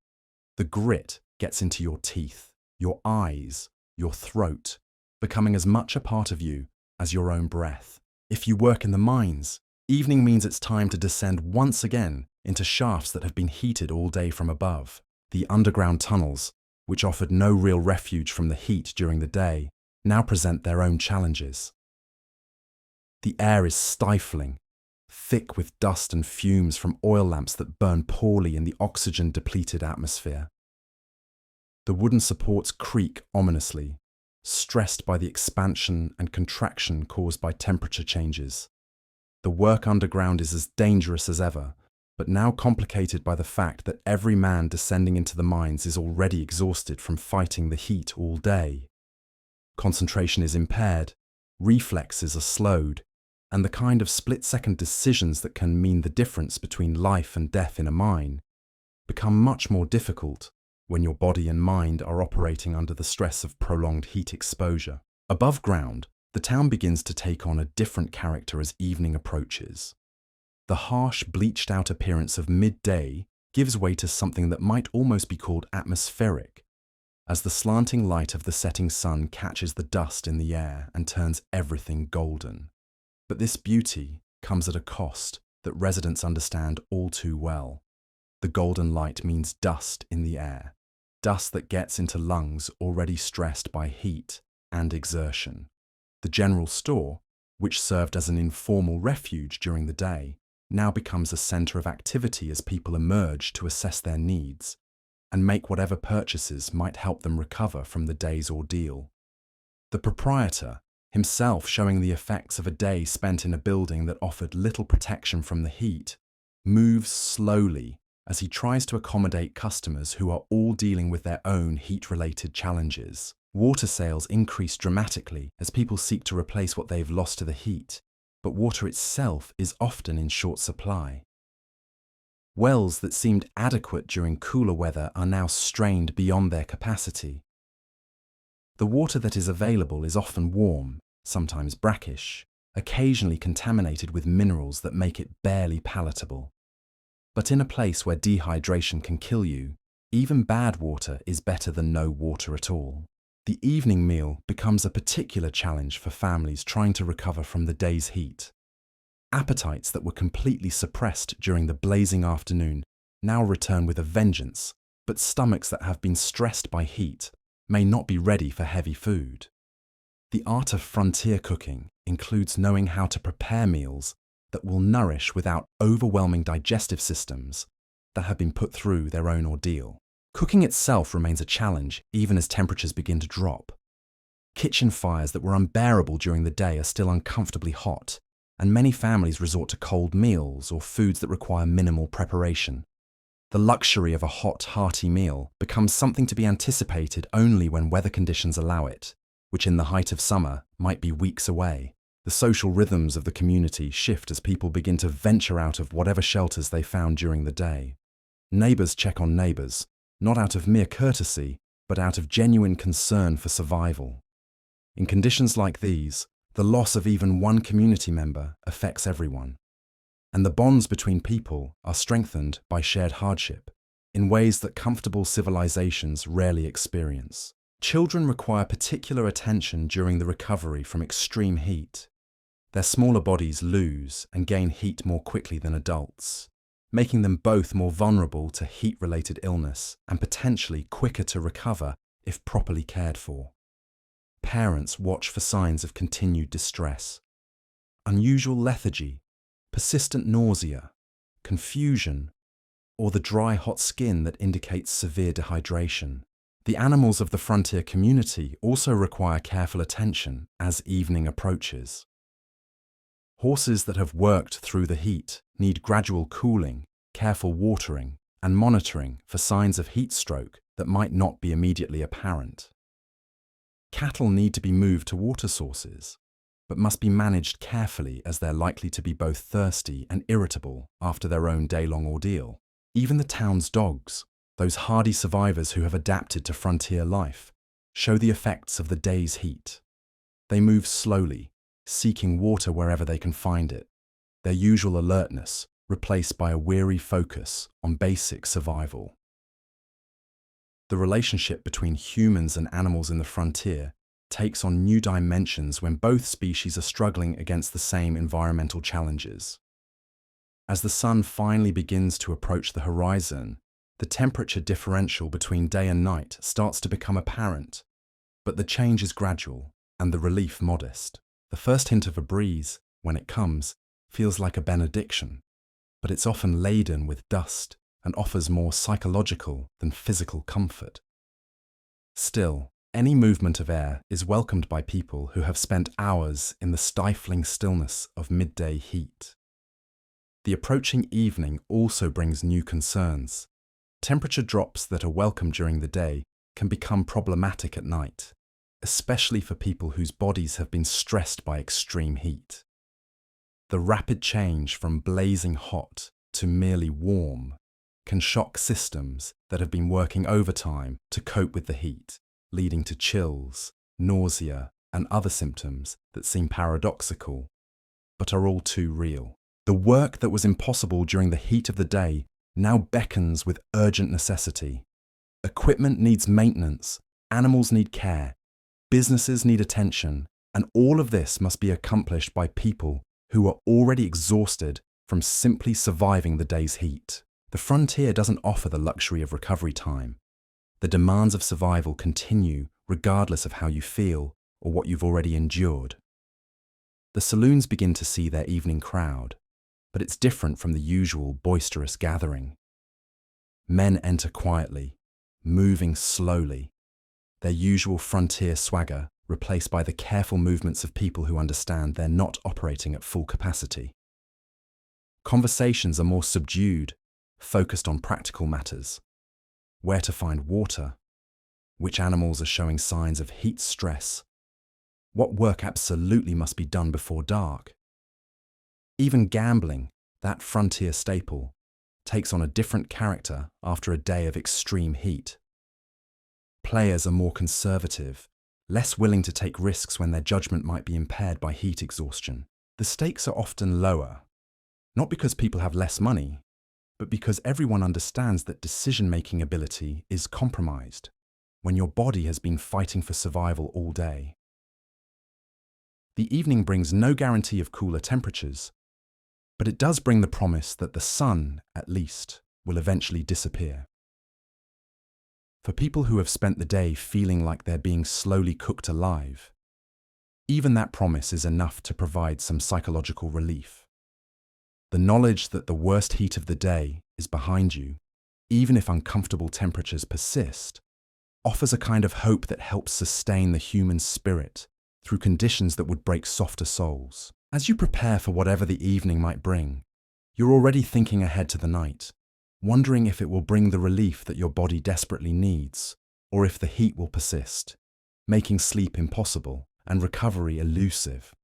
The grit gets into your teeth, your eyes, your throat, becoming as much a part of you as your own breath. If you work in the mines, evening means it's time to descend once again into shafts that have been heated all day from above. The underground tunnels, which offered no real refuge from the heat during the day, now present their own challenges. The air is stifling, thick with dust and fumes from oil lamps that burn poorly in the oxygen-depleted atmosphere. The wooden supports creak ominously, stressed by the expansion and contraction caused by temperature changes. The work underground is as dangerous as ever, but now complicated by the fact that every man descending into the mines is already exhausted from fighting the heat all day. Concentration is impaired, reflexes are slowed, and the kind of split-second decisions that can mean the difference between life and death in a mine become much more difficult when your body and mind are operating under the stress of prolonged heat exposure. Above ground, the town begins to take on a different character as evening approaches. The harsh, bleached-out appearance of midday gives way to something that might almost be called atmospheric, as the slanting light of the setting sun catches the dust in the air and turns everything golden. But this beauty comes at a cost that residents understand all too well. The golden light means dust in the air, dust that gets into lungs already stressed by heat and exertion. The general store, which served as an informal refuge during the day, now becomes a center of activity as people emerge to assess their needs and make whatever purchases might help them recover from the day's ordeal. The proprietor, himself showing the effects of a day spent in a building that offered little protection from the heat, moves slowly as he tries to accommodate customers who are all dealing with their own heat-related challenges. Water sales increase dramatically as people seek to replace what they've lost to the heat, but water itself is often in short supply. Wells that seemed adequate during cooler weather are now strained beyond their capacity. The water that is available is often warm, sometimes brackish, occasionally contaminated with minerals that make it barely palatable. But in a place where dehydration can kill you, even bad water is better than no water at all. The evening meal becomes a particular challenge for families trying to recover from the day's heat. Appetites that were completely suppressed during the blazing afternoon now return with a vengeance, but stomachs that have been stressed by heat may not be ready for heavy food. The art of frontier cooking includes knowing how to prepare meals that will nourish without overwhelming digestive systems that have been put through their own ordeal. Cooking itself remains a challenge even as temperatures begin to drop. Kitchen fires that were unbearable during the day are still uncomfortably hot, and many families resort to cold meals or foods that require minimal preparation. The luxury of a hot, hearty meal becomes something to be anticipated only when weather conditions allow it, which in the height of summer might be weeks away. The social rhythms of the community shift as people begin to venture out of whatever shelters they found during the day. Neighbors check on neighbors, not out of mere courtesy, but out of genuine concern for survival. In conditions like these, the loss of even one community member affects everyone, and the bonds between people are strengthened by shared hardship in ways that comfortable civilizations rarely experience. Children require particular attention during the recovery from extreme heat. Their smaller bodies lose and gain heat more quickly than adults, making them both more vulnerable to heat-related illness and potentially quicker to recover if properly cared for. Parents watch for signs of continued distress, unusual lethargy, persistent nausea, confusion, or the dry, hot skin that indicates severe dehydration. The animals of the frontier community also require careful attention as evening approaches. Horses that have worked through the heat need gradual cooling, careful watering, and monitoring for signs of heat stroke that might not be immediately apparent. Cattle need to be moved to water sources, but must be managed carefully as they're likely to be both thirsty and irritable after their own day-long ordeal. Even the town's dogs, those hardy survivors who have adapted to frontier life, show the effects of the day's heat. They move slowly, seeking water wherever they can find it, their usual alertness replaced by a weary focus on basic survival. The relationship between humans and animals in the frontier takes on new dimensions when both species are struggling against the same environmental challenges. As the sun finally begins to approach the horizon, the temperature differential between day and night starts to become apparent, but the change is gradual and the relief modest. The first hint of a breeze, when it comes, feels like a benediction, but it's often laden with dust and offers more psychological than physical comfort. Still, any movement of air is welcomed by people who have spent hours in the stifling stillness of midday heat. The approaching evening also brings new concerns. Temperature drops that are welcome during the day can become problematic at night, especially for people whose bodies have been stressed by extreme heat. The rapid change from blazing hot to merely warm can shock systems that have been working overtime to cope with the heat, leading to chills, nausea, and other symptoms that seem paradoxical, but are all too real. The work that was impossible during the heat of the day now beckons with urgent necessity. Equipment needs maintenance, animals need care, businesses need attention, and all of this must be accomplished by people who are already exhausted from simply surviving the day's heat. The frontier doesn't offer the luxury of recovery time. The demands of survival continue regardless of how you feel or what you've already endured. The saloons begin to see their evening crowd, but it's different from the usual boisterous gathering. Men enter quietly, moving slowly, their usual frontier swagger replaced by the careful movements of people who understand they're not operating at full capacity. Conversations are more subdued, focused on practical matters. Where to find water, which animals are showing signs of heat stress, what work absolutely must be done before dark. Even gambling, that frontier staple, takes on a different character after a day of extreme heat. Players are more conservative, less willing to take risks when their judgment might be impaired by heat exhaustion. The stakes are often lower, not because people have less money, but because everyone understands that decision-making ability is compromised when your body has been fighting for survival all day. The evening brings no guarantee of cooler temperatures, but it does bring the promise that the sun, at least, will eventually disappear. For people who have spent the day feeling like they're being slowly cooked alive, even that promise is enough to provide some psychological relief. The knowledge that the worst heat of the day is behind you, even if uncomfortable temperatures persist, offers a kind of hope that helps sustain the human spirit through conditions that would break softer souls. As you prepare for whatever the evening might bring, you're already thinking ahead to the night, wondering if it will bring the relief that your body desperately needs, or if the heat will persist, making sleep impossible and recovery elusive.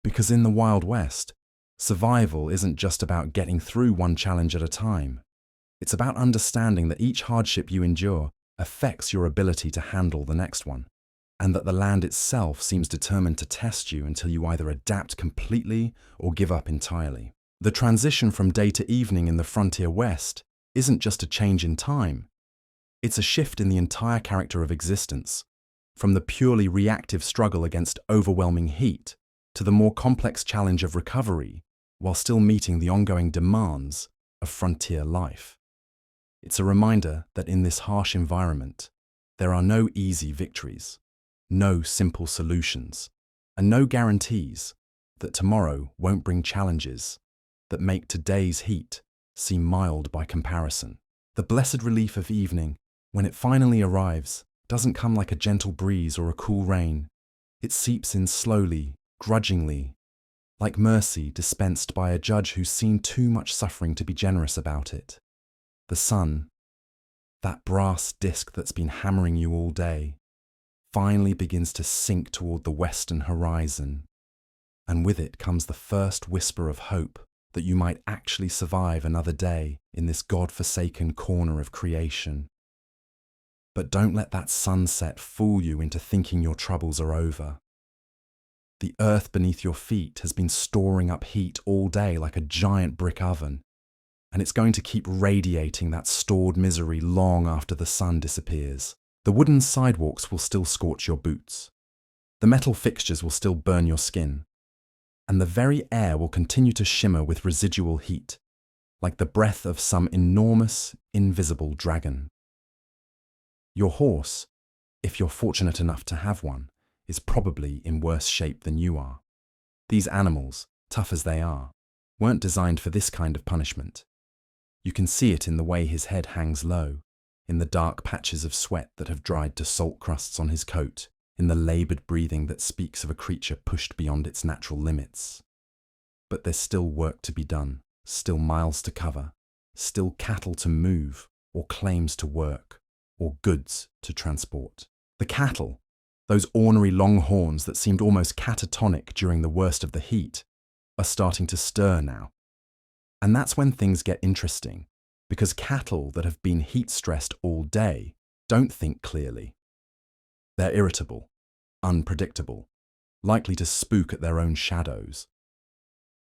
Because in the Wild West, survival isn't just about getting through one challenge at a time. It's about understanding that each hardship you endure affects your ability to handle the next one, and that the land itself seems determined to test you until you either adapt completely or give up entirely. The transition from day to evening in the frontier West isn't just a change in time. It's a shift in the entire character of existence, from the purely reactive struggle against overwhelming heat to the more complex challenge of recovery while still meeting the ongoing demands of frontier life. It's a reminder that in this harsh environment, there are no easy victories, no simple solutions, and no guarantees that tomorrow won't bring challenges that make today's heat seem mild by comparison. The blessed relief of evening, when it finally arrives, doesn't come like a gentle breeze or a cool rain. It seeps in slowly, grudgingly, like mercy dispensed by a judge who's seen too much suffering to be generous about it. The sun, that brass disc that's been hammering you all day, finally begins to sink toward the western horizon, and with it comes the first whisper of hope that you might actually survive another day in this God-forsaken corner of creation. But don't let that sunset fool you into thinking your troubles are over. The earth beneath your feet has been storing up heat all day like a giant brick oven, and it's going to keep radiating that stored misery long after the sun disappears. The wooden sidewalks will still scorch your boots. The metal fixtures will still burn your skin. And the very air will continue to shimmer with residual heat, like the breath of some enormous, invisible dragon. Your horse, if you're fortunate enough to have one, is probably in worse shape than you are. These animals, tough as they are, weren't designed for this kind of punishment. You can see it in the way his head hangs low, in the dark patches of sweat that have dried to salt crusts on his coat, in the laboured breathing that speaks of a creature pushed beyond its natural limits. But there's still work to be done, still miles to cover, still cattle to move, or claims to work, or goods to transport. The cattle, those ornery longhorns that seemed almost catatonic during the worst of the heat, are starting to stir now. And that's when things get interesting, because cattle that have been heat-stressed all day don't think clearly. They're irritable, unpredictable, likely to spook at their own shadows.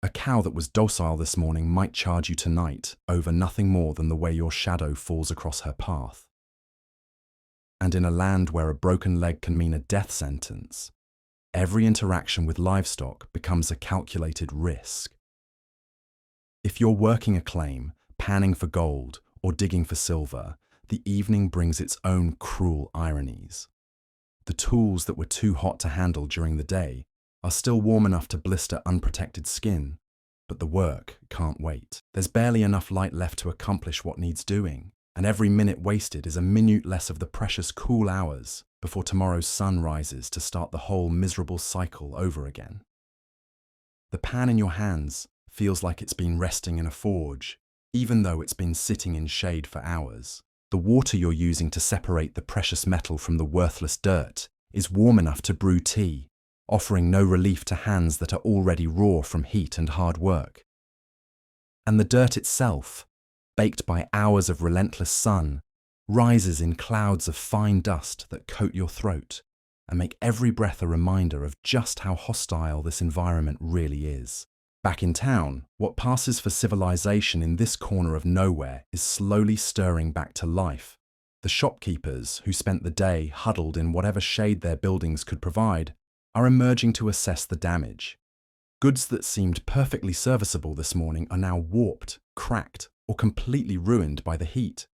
A cow that was docile this morning might charge you tonight over nothing more than the way your shadow falls across her path. And in a land where a broken leg can mean a death sentence, every interaction with livestock becomes a calculated risk. If you're working a claim, panning for gold, or digging for silver, the evening brings its own cruel ironies. The tools that were too hot to handle during the day are still warm enough to blister unprotected skin, but the work can't wait. There's barely enough light left to accomplish what needs doing, and every minute wasted is a minute less of the precious cool hours before tomorrow's sun rises to start the whole miserable cycle over again. The pan in your hands feels like it's been resting in a forge, even though it's been sitting in shade for hours. The water you're using to separate the precious metal from the worthless dirt is warm enough to brew tea, offering no relief to hands that are already raw from heat and hard work. And the dirt itself, baked by hours of relentless sun, rises in clouds of fine dust that coat your throat and make every breath a reminder of just how hostile this environment really is. Back in town, what passes for civilization in this corner of nowhere is slowly stirring back to life. The shopkeepers, who spent the day huddled in whatever shade their buildings could provide, are emerging to assess the damage. Goods that seemed perfectly serviceable this morning are now warped, cracked, or completely ruined by the heat.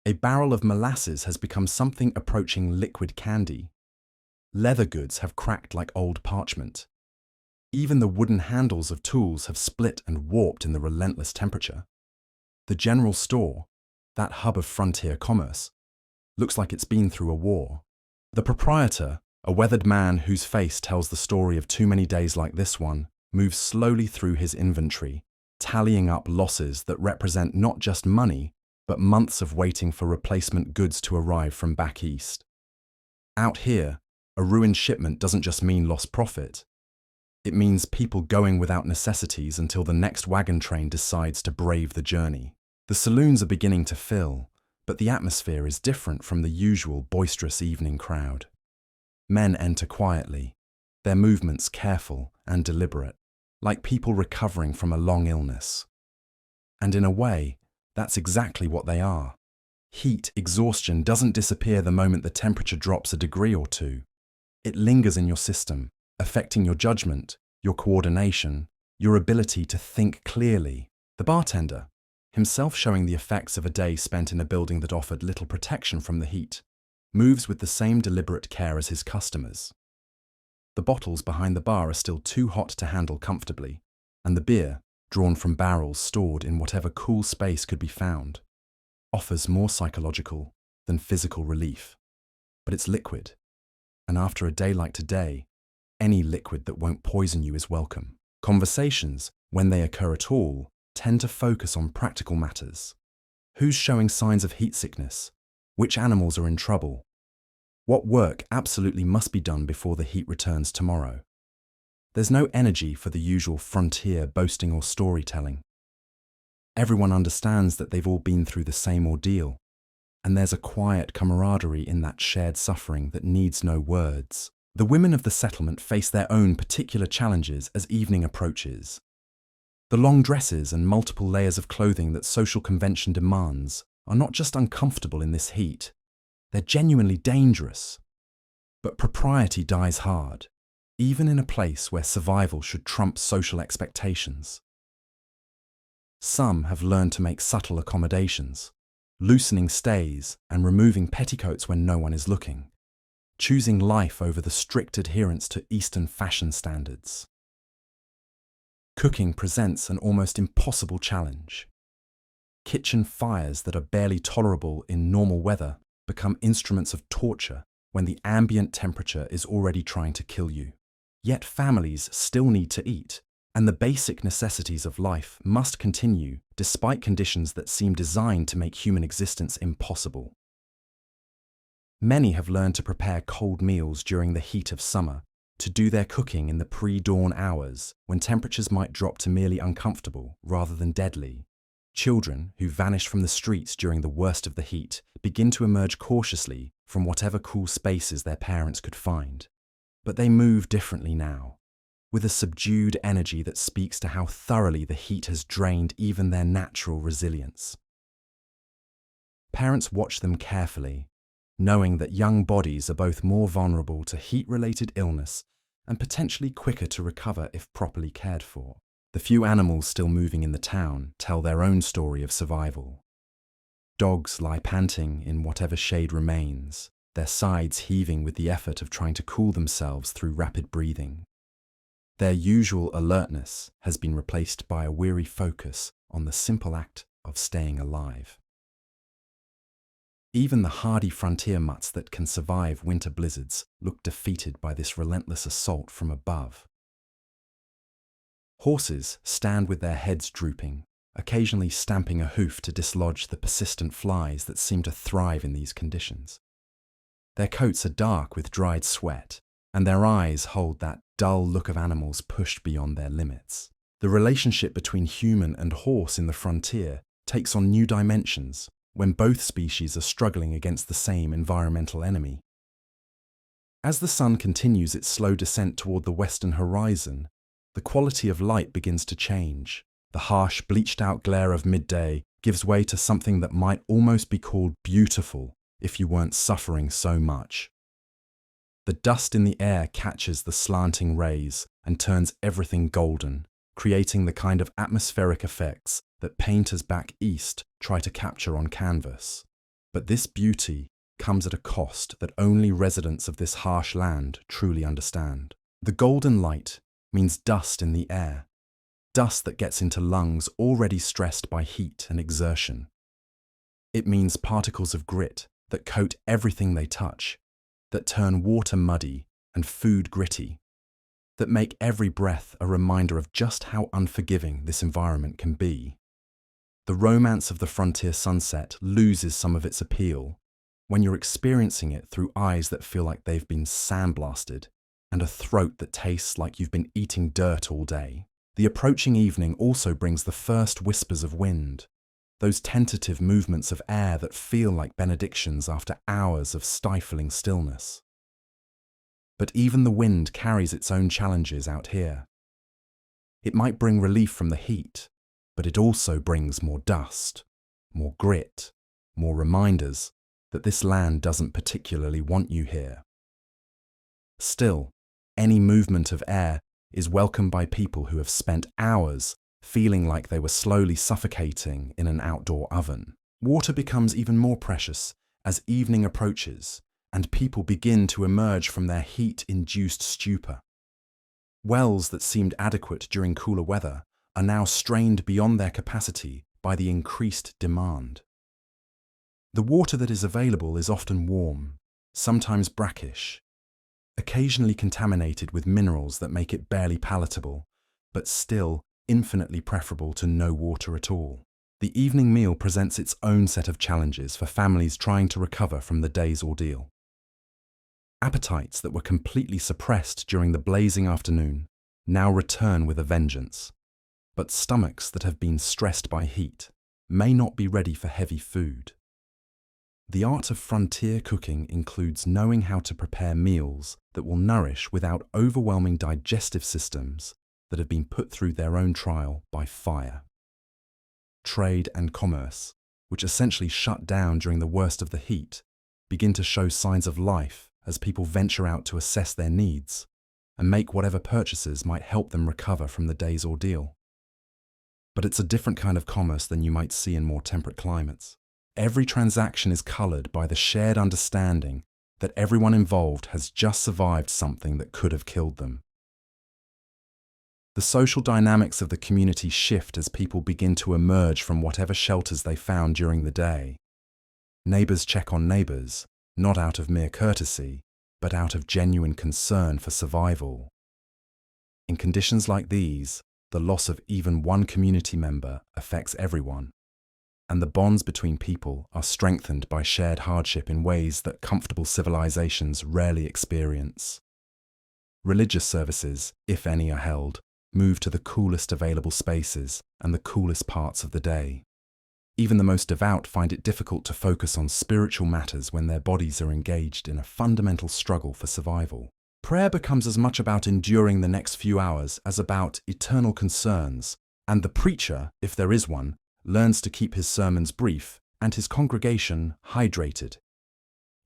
A barrel of molasses has become something approaching liquid candy. Leather goods have cracked like old parchment. Even the wooden handles of tools have split and warped in the relentless temperature. The general store, that hub of frontier commerce, looks like it's been through a war. The proprietor, a weathered man whose face tells the story of too many days like this one, moves slowly through his inventory, tallying up losses that represent not just money, but months of waiting for replacement goods to arrive from back east. Out here, a ruined shipment doesn't just mean lost profit. It means people going without necessities until the next wagon train decides to brave the journey. The saloons are beginning to fill, but the atmosphere is different from the usual boisterous evening crowd. Men enter quietly, their movements careful and deliberate, like people recovering from a long illness. And in a way, that's exactly what they are. Heat exhaustion doesn't disappear the moment the temperature drops a degree or two. It lingers in your system, affecting your judgment, your coordination, your ability to think clearly. The bartender, himself showing the effects of a day spent in a building that offered little protection from the heat, moves with the same deliberate care as his customers. The bottles behind the bar are still too hot to handle comfortably, and the beer, drawn from barrels stored in whatever cool space could be found, offers more psychological than physical relief. But it's liquid, and after a day like today, any liquid that won't poison you is welcome. Conversations, when they occur at all, tend to focus on practical matters. Who's showing signs of heat sickness? Which animals are in trouble? What work absolutely must be done before the heat returns tomorrow? There's no energy for the usual frontier boasting or storytelling. Everyone understands that they've all been through the same ordeal, and there's a quiet camaraderie in that shared suffering that needs no words. The women of the settlement face their own particular challenges as evening approaches. The long dresses and multiple layers of clothing that social convention demands are not just uncomfortable in this heat, they're genuinely dangerous. But propriety dies hard, even in a place where survival should trump social expectations. Some have learned to make subtle accommodations, loosening stays and removing petticoats when no one is looking, choosing life over the strict adherence to Eastern fashion standards. Cooking presents an almost impossible challenge. Kitchen fires that are barely tolerable in normal weather become instruments of torture when the ambient temperature is already trying to kill you. Yet families still need to eat, and the basic necessities of life must continue despite conditions that seem designed to make human existence impossible. Many have learned to prepare cold meals during the heat of summer, to do their cooking in the pre-dawn hours when temperatures might drop to merely uncomfortable rather than deadly. Children who vanish from the streets during the worst of the heat begin to emerge cautiously from whatever cool spaces their parents could find. But they move differently now, with a subdued energy that speaks to how thoroughly the heat has drained even their natural resilience. Parents watch them carefully, knowing that young bodies are both more vulnerable to heat-related illness and potentially quicker to recover if properly cared for. The few animals still moving in the town tell their own story of survival. Dogs lie panting in whatever shade remains, their sides heaving with the effort of trying to cool themselves through rapid breathing. Their usual alertness has been replaced by a weary focus on the simple act of staying alive. Even the hardy frontier mutts that can survive winter blizzards look defeated by this relentless assault from above. Horses stand with their heads drooping, occasionally stamping a hoof to dislodge the persistent flies that seem to thrive in these conditions. Their coats are dark with dried sweat, and their eyes hold that dull look of animals pushed beyond their limits. The relationship between human and horse in the frontier takes on new dimensions when both species are struggling against the same environmental enemy. As the sun continues its slow descent toward the western horizon, the quality of light begins to change. The harsh, bleached-out glare of midday gives way to something that might almost be called beautiful if you weren't suffering so much. The dust in the air catches the slanting rays and turns everything golden, creating the kind of atmospheric effects that painters back east try to capture on canvas. But this beauty comes at a cost that only residents of this harsh land truly understand. The golden light means dust in the air, dust that gets into lungs already stressed by heat and exertion. It means particles of grit that coat everything they touch, that turn water muddy and food gritty, that make every breath a reminder of just how unforgiving this environment can be. The romance of the frontier sunset loses some of its appeal when you're experiencing it through eyes that feel like they've been sandblasted and a throat that tastes like you've been eating dirt all day. The approaching evening also brings the first whispers of wind, those tentative movements of air that feel like benedictions after hours of stifling stillness. But even the wind carries its own challenges out here. It might bring relief from the heat, but it also brings more dust, more grit, more reminders that this land doesn't particularly want you here. Still, any movement of air is welcomed by people who have spent hours feeling like they were slowly suffocating in an outdoor oven. Water becomes even more precious as evening approaches and people begin to emerge from their heat-induced stupor. Wells that seemed adequate during cooler weather are now strained beyond their capacity by the increased demand. The water that is available is often warm, sometimes brackish, occasionally contaminated with minerals that make it barely palatable, but still infinitely preferable to no water at all. The evening meal presents its own set of challenges for families trying to recover from the day's ordeal. Appetites that were completely suppressed during the blazing afternoon now return with a vengeance, but stomachs that have been stressed by heat may not be ready for heavy food. The art of frontier cooking includes knowing how to prepare meals that will nourish without overwhelming digestive systems that have been put through their own trial by fire. Trade and commerce, which essentially shut down during the worst of the heat, begin to show signs of life as people venture out to assess their needs and make whatever purchases might help them recover from the day's ordeal. But it's a different kind of commerce than you might see in more temperate climates. Every transaction is coloured by the shared understanding that everyone involved has just survived something that could have killed them. The social dynamics of the community shift as people begin to emerge from whatever shelters they found during the day. Neighbours check on neighbours, not out of mere courtesy, but out of genuine concern for survival. In conditions like these, the loss of even one community member affects everyone, and the bonds between people are strengthened by shared hardship in ways that comfortable civilizations rarely experience. Religious services, if any are held, move to the coolest available spaces and the coolest parts of the day. Even the most devout find it difficult to focus on spiritual matters when their bodies are engaged in a fundamental struggle for survival. Prayer becomes as much about enduring the next few hours as about eternal concerns, and the preacher, if there is one, learns to keep his sermons brief and his congregation hydrated.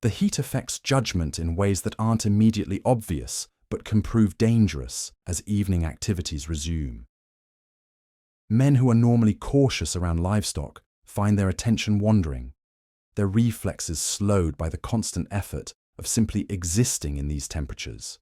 The heat affects judgment in ways that aren't immediately obvious, but can prove dangerous as evening activities resume. Men who are normally cautious around livestock find their attention wandering, their reflexes slowed by the constant effort of simply existing in these temperatures.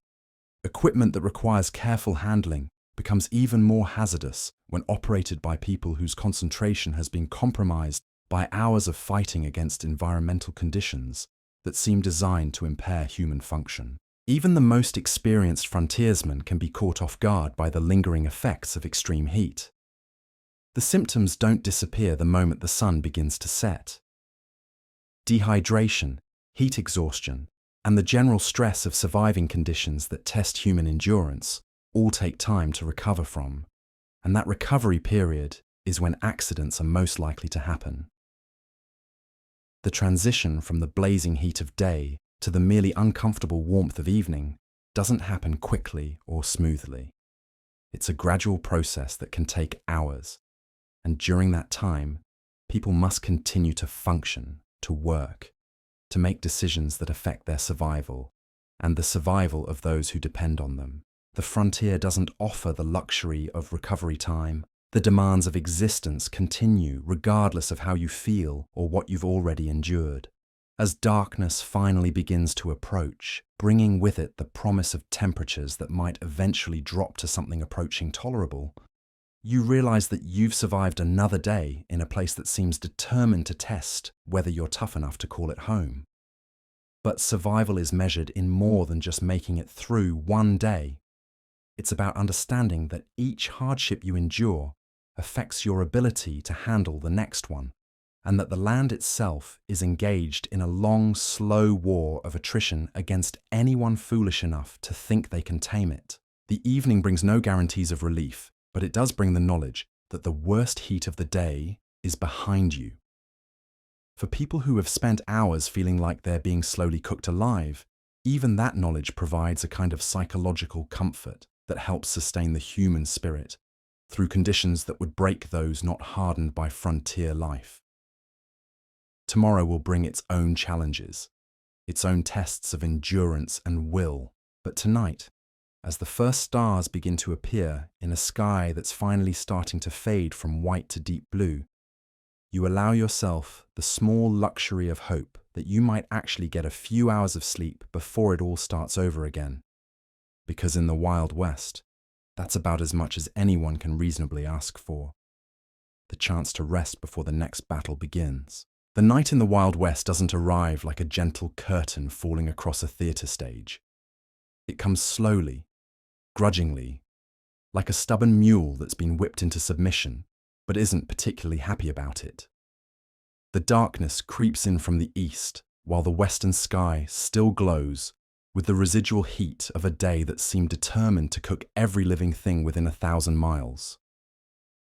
Equipment that requires careful handling becomes even more hazardous when operated by people whose concentration has been compromised by hours of fighting against environmental conditions that seem designed to impair human function. Even the most experienced frontiersmen can be caught off guard by the lingering effects of extreme heat. The symptoms don't disappear the moment the sun begins to set. Dehydration, heat exhaustion, and the general stress of surviving conditions that test human endurance all take time to recover from, and that recovery period is when accidents are most likely to happen. The transition from the blazing heat of day to the merely uncomfortable warmth of evening doesn't happen quickly or smoothly. It's a gradual process that can take hours, and during that time, people must continue to function, to work, to make decisions that affect their survival and the survival of those who depend on them. The frontier doesn't offer the luxury of recovery time. The demands of existence continue regardless of how you feel or what you've already endured. As darkness finally begins to approach, bringing with it the promise of temperatures that might eventually drop to something approaching tolerable, you realize that you've survived another day in a place that seems determined to test whether you're tough enough to call it home. But survival is measured in more than just making it through one day. It's about understanding that each hardship you endure affects your ability to handle the next one, and that the land itself is engaged in a long, slow war of attrition against anyone foolish enough to think they can tame it. The evening brings no guarantees of relief, but it does bring the knowledge that the worst heat of the day is behind you. For people who have spent hours feeling like they're being slowly cooked alive, even that knowledge provides a kind of psychological comfort that helps sustain the human spirit through conditions that would break those not hardened by frontier life. Tomorrow will bring its own challenges, its own tests of endurance and will. But tonight, as the first stars begin to appear in a sky that's finally starting to fade from white to deep blue, you allow yourself the small luxury of hope that you might actually get a few hours of sleep before it all starts over again. Because in the Wild West, that's about as much as anyone can reasonably ask for. The chance to rest before the next battle begins. The night in the Wild West doesn't arrive like a gentle curtain falling across a theatre stage. It comes slowly, grudgingly, like a stubborn mule that's been whipped into submission, but isn't particularly happy about it. The darkness creeps in from the east, while the western sky still glows with the residual heat of a day that seemed determined to cook every living thing within 1,000 miles.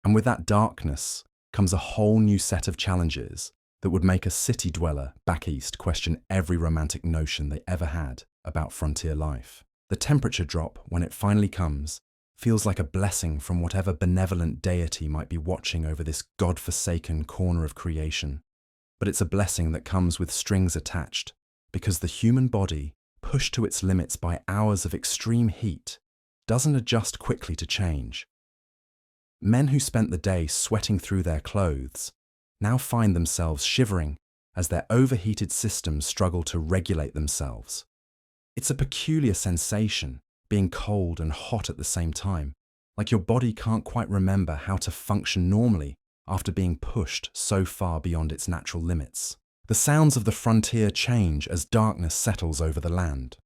And with that darkness comes a whole new set of challenges that would make a city dweller back east question every romantic notion they ever had about frontier life. The temperature drop, when it finally comes, feels like a blessing from whatever benevolent deity might be watching over this God-forsaken corner of creation. But it's a blessing that comes with strings attached, because the human body, pushed to its limits by hours of extreme heat, doesn't adjust quickly to change. Men who spent the day sweating through their clothes now find themselves shivering as their overheated systems struggle to regulate themselves. It's a peculiar sensation, being cold and hot at the same time, like your body can't quite remember how to function normally after being pushed so far beyond its natural limits. The sounds of the frontier change as darkness settles over the land.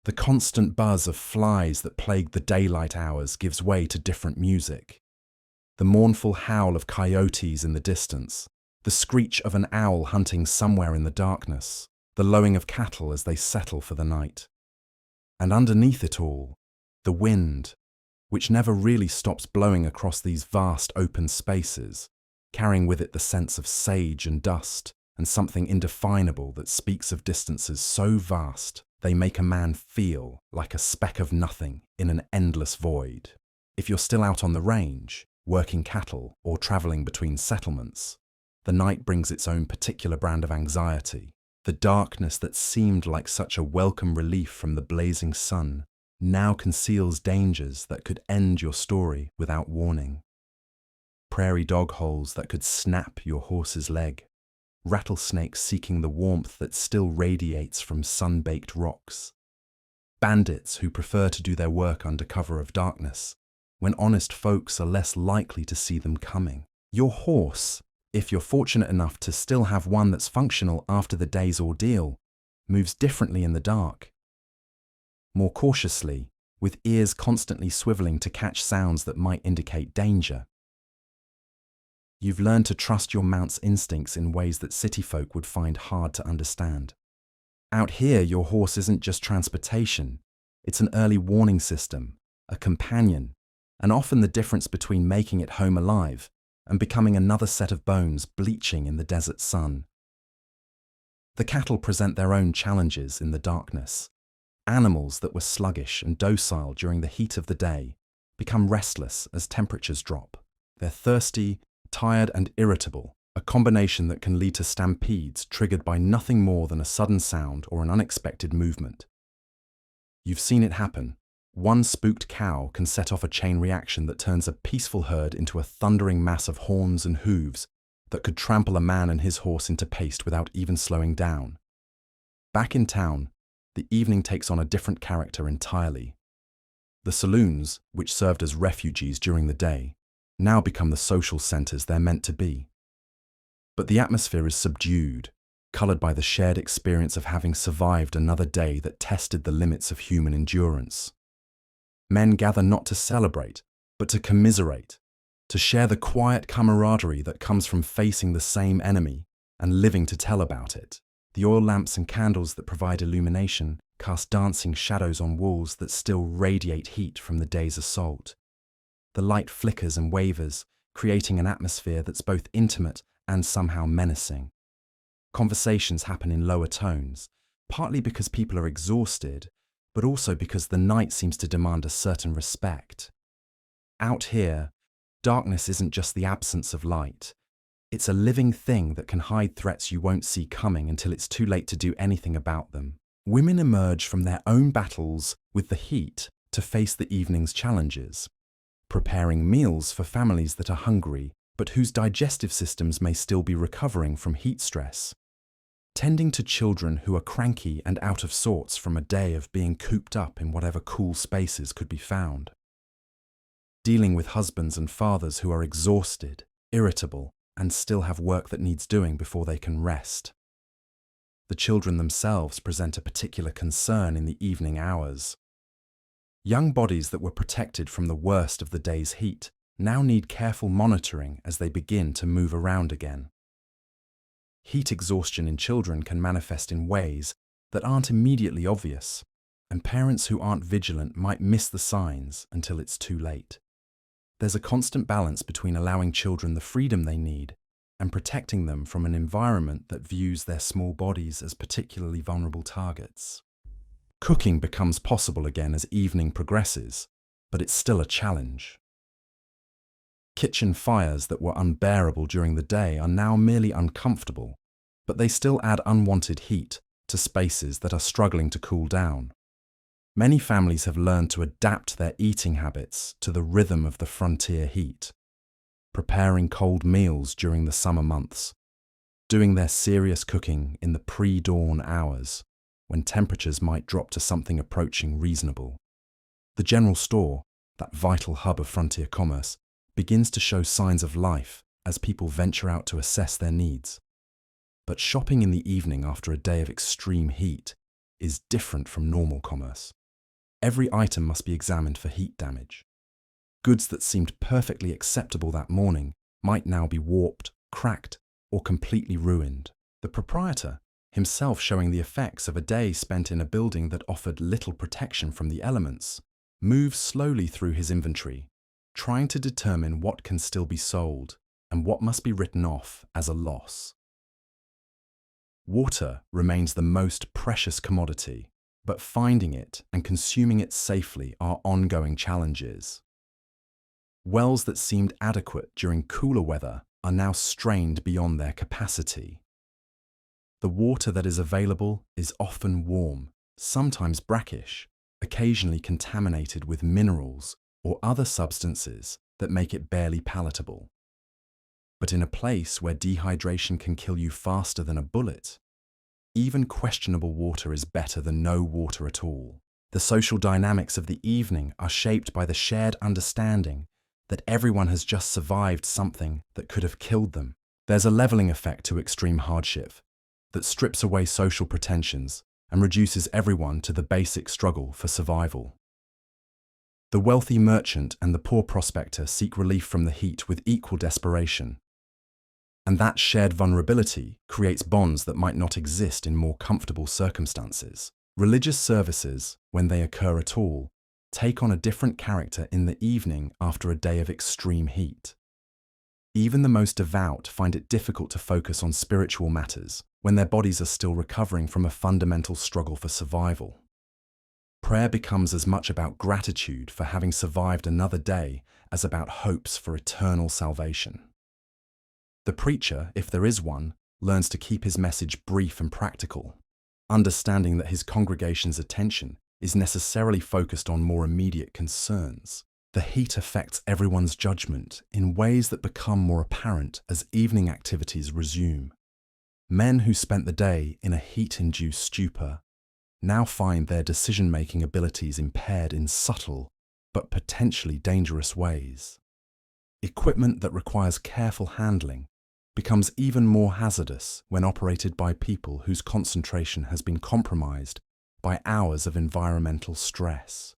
The constant buzz of flies that plagued the daylight hours gives way to different music. The mournful howl of coyotes in the distance, the screech of an owl hunting somewhere in the darkness, the lowing of cattle as they settle for the night. And underneath it all, the wind, which never really stops blowing across these vast open spaces, carrying with it the sense of sage and dust and something indefinable that speaks of distances so vast they make a man feel like a speck of nothing in an endless void. If you're still out on the range, working cattle or travelling between settlements, the night brings its own particular brand of anxiety. The darkness that seemed like such a welcome relief from the blazing sun now conceals dangers that could end your story without warning. Prairie dog holes that could snap your horse's leg, rattlesnakes seeking the warmth that still radiates from sun-baked rocks, bandits who prefer to do their work under cover of darkness, when honest folks are less likely to see them coming. Your horse, if you're fortunate enough to still have one that's functional after the day's ordeal, moves differently in the dark. More cautiously, with ears constantly swiveling to catch sounds that might indicate danger. You've learned to trust your mount's instincts in ways that city folk would find hard to understand. Out here, your horse isn't just transportation, it's an early warning system, a companion, and often the difference between making it home alive and becoming another set of bones bleaching in the desert sun. The cattle present their own challenges in the darkness. Animals that were sluggish and docile during the heat of the day become restless as temperatures drop. They're thirsty, tired and irritable, a combination that can lead to stampedes triggered by nothing more than a sudden sound or an unexpected movement. You've seen it happen. One spooked cow can set off a chain reaction that turns a peaceful herd into a thundering mass of horns and hooves that could trample a man and his horse into paste without even slowing down. Back in town, the evening takes on a different character entirely. The saloons, which served as refuges during the day, now become the social centers they're meant to be. But the atmosphere is subdued, colored by the shared experience of having survived another day that tested the limits of human endurance. Men gather not to celebrate, but to commiserate, to share the quiet camaraderie that comes from facing the same enemy and living to tell about it. The oil lamps and candles that provide illumination cast dancing shadows on walls that still radiate heat from the day's assault. The light flickers and wavers, creating an atmosphere that's both intimate and somehow menacing. Conversations happen in lower tones, partly because people are exhausted, but also because the night seems to demand a certain respect. Out here, darkness isn't just the absence of light, It's a living thing that can hide threats you won't see coming until it's too late to do anything about them. Women emerge from their own battles with the heat to face the evening's challenges, preparing meals for families that are hungry but whose digestive systems may still be recovering from heat stress, tending to children who are cranky and out of sorts from a day of being cooped up in whatever cool spaces could be found, dealing with husbands and fathers who are exhausted, irritable, and still have work that needs doing before they can rest. The children themselves present a particular concern in the evening hours. Young bodies that were protected from the worst of the day's heat now need careful monitoring as they begin to move around again. Heat exhaustion in children can manifest in ways that aren't immediately obvious, and parents who aren't vigilant might miss the signs until it's too late. There's a constant balance between allowing children the freedom they need and protecting them from an environment that views their small bodies as particularly vulnerable targets. Cooking becomes possible again as evening progresses, but it's still a challenge. Kitchen fires that were unbearable during the day are now merely uncomfortable, but they still add unwanted heat to spaces that are struggling to cool down. Many families have learned to adapt their eating habits to the rhythm of the frontier heat, preparing cold meals during the summer months, doing their serious cooking in the pre-dawn hours, when temperatures might drop to something approaching reasonable. The general store, that vital hub of frontier commerce, begins to show signs of life as people venture out to assess their needs. But shopping in the evening after a day of extreme heat is different from normal commerce. Every item must be examined for heat damage. Goods that seemed perfectly acceptable that morning might now be warped, cracked, or completely ruined. The proprietor, himself showing the effects of a day spent in a building that offered little protection from the elements, moves slowly through his inventory, trying to determine what can still be sold and what must be written off as a loss. Water remains the most precious commodity, but finding it and consuming it safely are ongoing challenges. Wells that seemed adequate during cooler weather are now strained beyond their capacity. The water that is available is often warm, sometimes brackish, occasionally contaminated with minerals or other substances that make it barely palatable. But in a place where dehydration can kill you faster than a bullet, even questionable water is better than no water at all. The social dynamics of the evening are shaped by the shared understanding that everyone has just survived something that could have killed them. There's a leveling effect to extreme hardship that strips away social pretensions and reduces everyone to the basic struggle for survival. The wealthy merchant and the poor prospector seek relief from the heat with equal desperation. And that shared vulnerability creates bonds that might not exist in more comfortable circumstances. Religious services, when they occur at all, take on a different character in the evening after a day of extreme heat. Even the most devout find it difficult to focus on spiritual matters when their bodies are still recovering from a fundamental struggle for survival. Prayer becomes as much about gratitude for having survived another day as about hopes for eternal salvation. The preacher, if there is one, learns to keep his message brief and practical, understanding that his congregation's attention is necessarily focused on more immediate concerns. The heat affects everyone's judgment in ways that become more apparent as evening activities resume. Men who spent the day in a heat-induced stupor now find their decision-making abilities impaired in subtle but potentially dangerous ways. Equipment that requires careful handling becomes even more hazardous when operated by people whose concentration has been compromised by hours of environmental stress.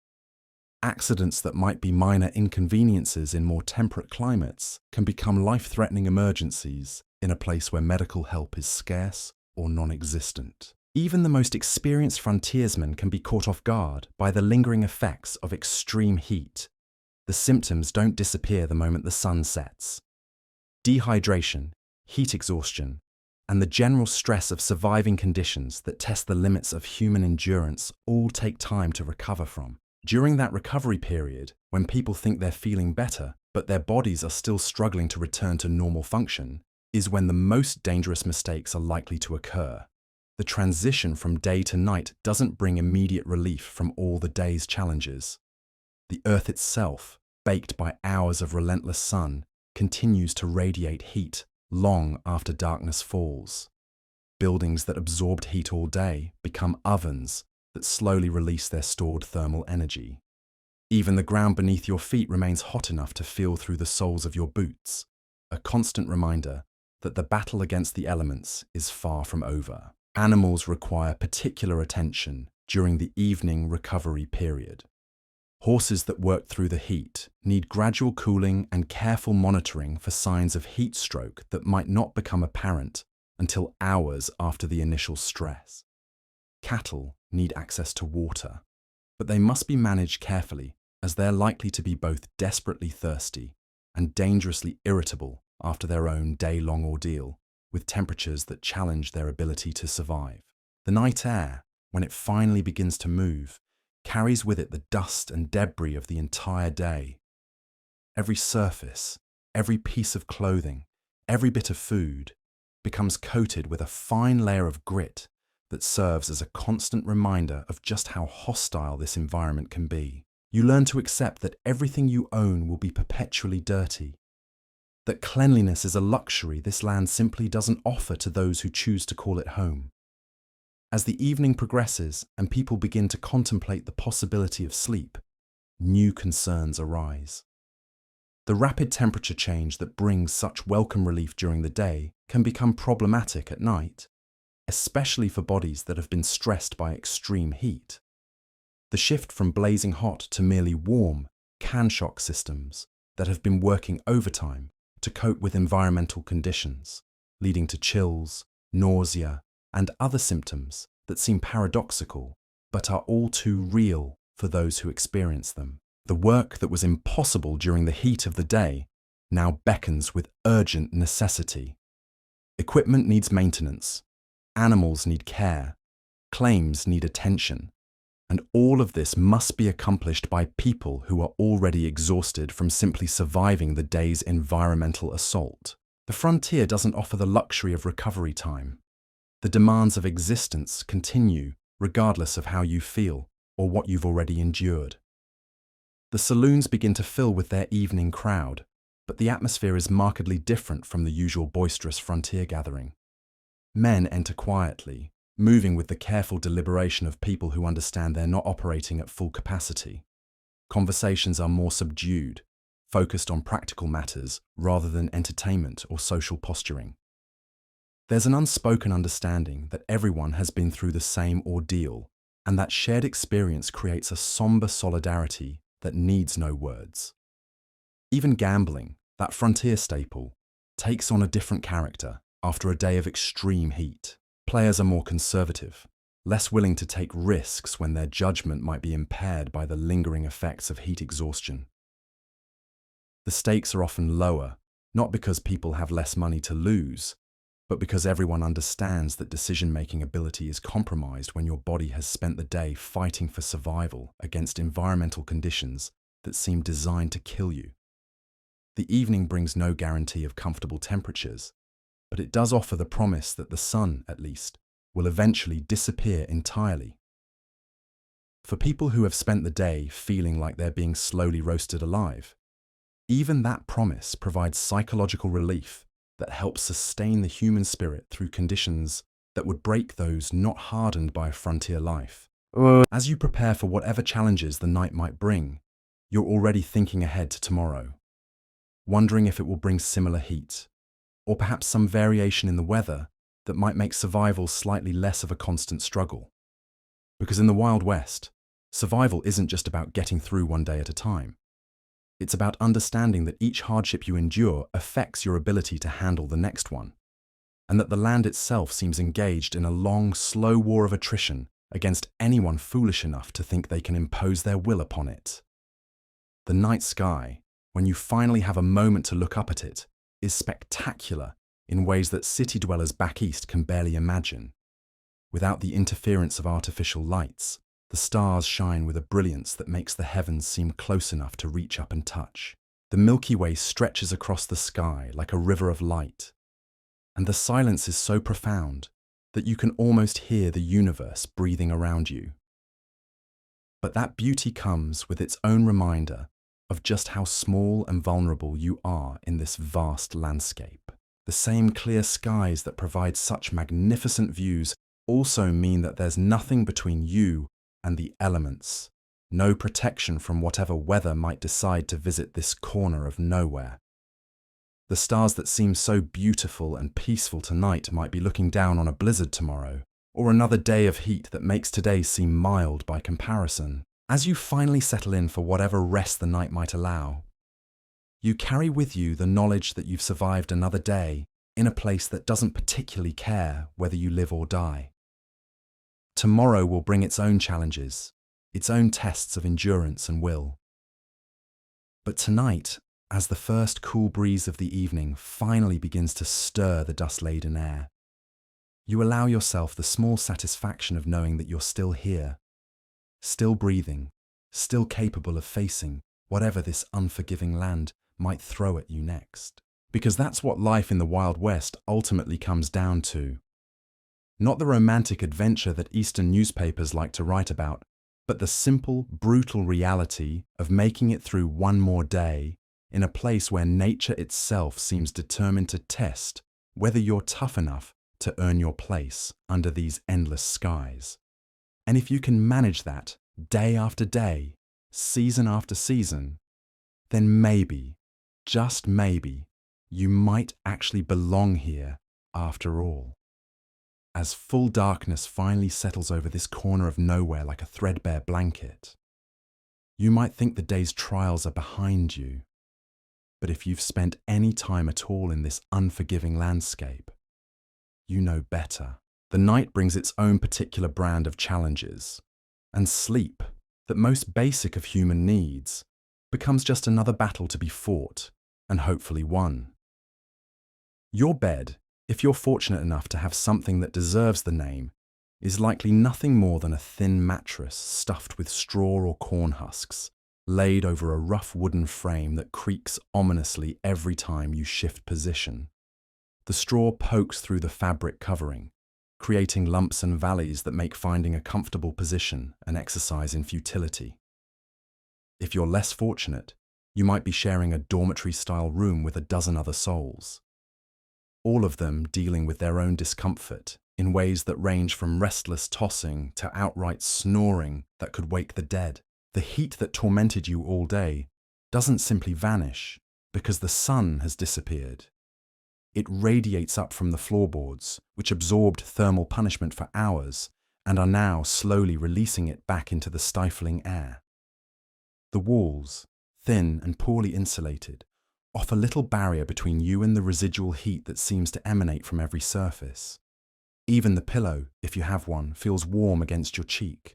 Accidents that might be minor inconveniences in more temperate climates can become life-threatening emergencies in a place where medical help is scarce or non-existent. Even the most experienced frontiersmen can be caught off guard by the lingering effects of extreme heat. The symptoms don't disappear the moment the sun sets. Dehydration, heat exhaustion, and the general stress of surviving conditions that test the limits of human endurance all take time to recover from. During that recovery period, when people think they're feeling better, but their bodies are still struggling to return to normal function, is when the most dangerous mistakes are likely to occur. The transition from day to night doesn't bring immediate relief from all the day's challenges. The earth itself, baked by hours of relentless sun, continues to radiate heat long after darkness falls. Buildings that absorbed heat all day become ovens that slowly release their stored thermal energy. Even the ground beneath your feet remains hot enough to feel through the soles of your boots, a constant reminder that the battle against the elements is far from over. Animals require particular attention during the evening recovery period. Horses that work through the heat need gradual cooling and careful monitoring for signs of heat stroke that might not become apparent until hours after the initial stress. Cattle need access to water, but they must be managed carefully as they're likely to be both desperately thirsty and dangerously irritable after their own day-long ordeal, with temperatures that challenge their ability to survive. The night air, when it finally begins to move, carries with it the dust and debris of the entire day. Every surface, every piece of clothing, every bit of food becomes coated with a fine layer of grit that serves as a constant reminder of just how hostile this environment can be. You learn to accept that everything you own will be perpetually dirty, that cleanliness is a luxury this land simply doesn't offer to those who choose to call it home. As the evening progresses and people begin to contemplate the possibility of sleep, new concerns arise. The rapid temperature change that brings such welcome relief during the day can become problematic at night, especially for bodies that have been stressed by extreme heat. The shift from blazing hot to merely warm can shock systems that have been working overtime to cope with environmental conditions, leading to chills, nausea, and other symptoms that seem paradoxical but are all too real for those who experience them. The work that was impossible during the heat of the day now beckons with urgent necessity. Equipment needs maintenance, animals need care, claims need attention, and all of this must be accomplished by people who are already exhausted from simply surviving the day's environmental assault. The frontier doesn't offer the luxury of recovery time. The demands of existence continue regardless of how you feel or what you've already endured. The saloons begin to fill with their evening crowd, but the atmosphere is markedly different from the usual boisterous frontier gathering. Men enter quietly, moving with the careful deliberation of people who understand they're not operating at full capacity. Conversations are more subdued, focused on practical matters rather than entertainment or social posturing. There's an unspoken understanding that everyone has been through the same ordeal, and that shared experience creates a somber solidarity that needs no words. Even gambling, that frontier staple, takes on a different character after a day of extreme heat. Players are more conservative, less willing to take risks when their judgment might be impaired by the lingering effects of heat exhaustion. The stakes are often lower, not because people have less money to lose, but because everyone understands that decision-making ability is compromised when your body has spent the day fighting for survival against environmental conditions that seem designed to kill you. The evening brings no guarantee of comfortable temperatures, but it does offer the promise that the sun, at least, will eventually disappear entirely. For people who have spent the day feeling like they're being slowly roasted alive, even that promise provides psychological relief that helps sustain the human spirit through conditions that would break those not hardened by a frontier life. As you prepare for whatever challenges the night might bring, you're already thinking ahead to tomorrow, wondering if it will bring similar heat, or perhaps some variation in the weather that might make survival slightly less of a constant struggle. Because in the Wild West, survival isn't just about getting through one day at a time. It's about understanding that each hardship you endure affects your ability to handle the next one, and that the land itself seems engaged in a long, slow war of attrition against anyone foolish enough to think they can impose their will upon it. The night sky, when you finally have a moment to look up at it, is spectacular in ways that city dwellers back east can barely imagine. Without the interference of artificial lights, the stars shine with a brilliance that makes the heavens seem close enough to reach up and touch. The Milky Way stretches across the sky like a river of light, and the silence is so profound that you can almost hear the universe breathing around you. But that beauty comes with its own reminder of just how small and vulnerable you are in this vast landscape. The same clear skies that provide such magnificent views also mean that there's nothing between you and the elements, no protection from whatever weather might decide to visit this corner of nowhere. The stars that seem so beautiful and peaceful tonight might be looking down on a blizzard tomorrow, or another day of heat that makes today seem mild by comparison. As you finally settle in for whatever rest the night might allow, you carry with you the knowledge that you've survived another day in a place that doesn't particularly care whether you live or die. Tomorrow will bring its own challenges, its own tests of endurance and will. But tonight, as the first cool breeze of the evening finally begins to stir the dust-laden air, you allow yourself the small satisfaction of knowing that you're still here, still breathing, still capable of facing whatever this unforgiving land might throw at you next. Because that's what life in the Wild West ultimately comes down to. Not the romantic adventure that Eastern newspapers like to write about, but the simple, brutal reality of making it through one more day in a place where nature itself seems determined to test whether you're tough enough to earn your place under these endless skies. And if you can manage that day after day, season after season, then maybe, just maybe, you might actually belong here after all. As full darkness finally settles over this corner of nowhere like a threadbare blanket, you might think the day's trials are behind you. But if you've spent any time at all in this unforgiving landscape, you know better. The night brings its own particular brand of challenges, and sleep, that most basic of human needs, becomes just another battle to be fought and hopefully won. Your bed, if you're fortunate enough to have something that deserves the name, is likely nothing more than a thin mattress stuffed with straw or corn husks, laid over a rough wooden frame that creaks ominously every time you shift position. The straw pokes through the fabric covering, creating lumps and valleys that make finding a comfortable position an exercise in futility. If you're less fortunate, you might be sharing a dormitory-style room with a dozen other souls, all of them dealing with their own discomfort in ways that range from restless tossing to outright snoring that could wake the dead. The heat that tormented you all day doesn't simply vanish because the sun has disappeared. It radiates up from the floorboards, which absorbed thermal punishment for hours and are now slowly releasing it back into the stifling air. The walls, thin and poorly insulated, offer little barrier between you and the residual heat that seems to emanate from every surface. Even the pillow, if you have one, feels warm against your cheek,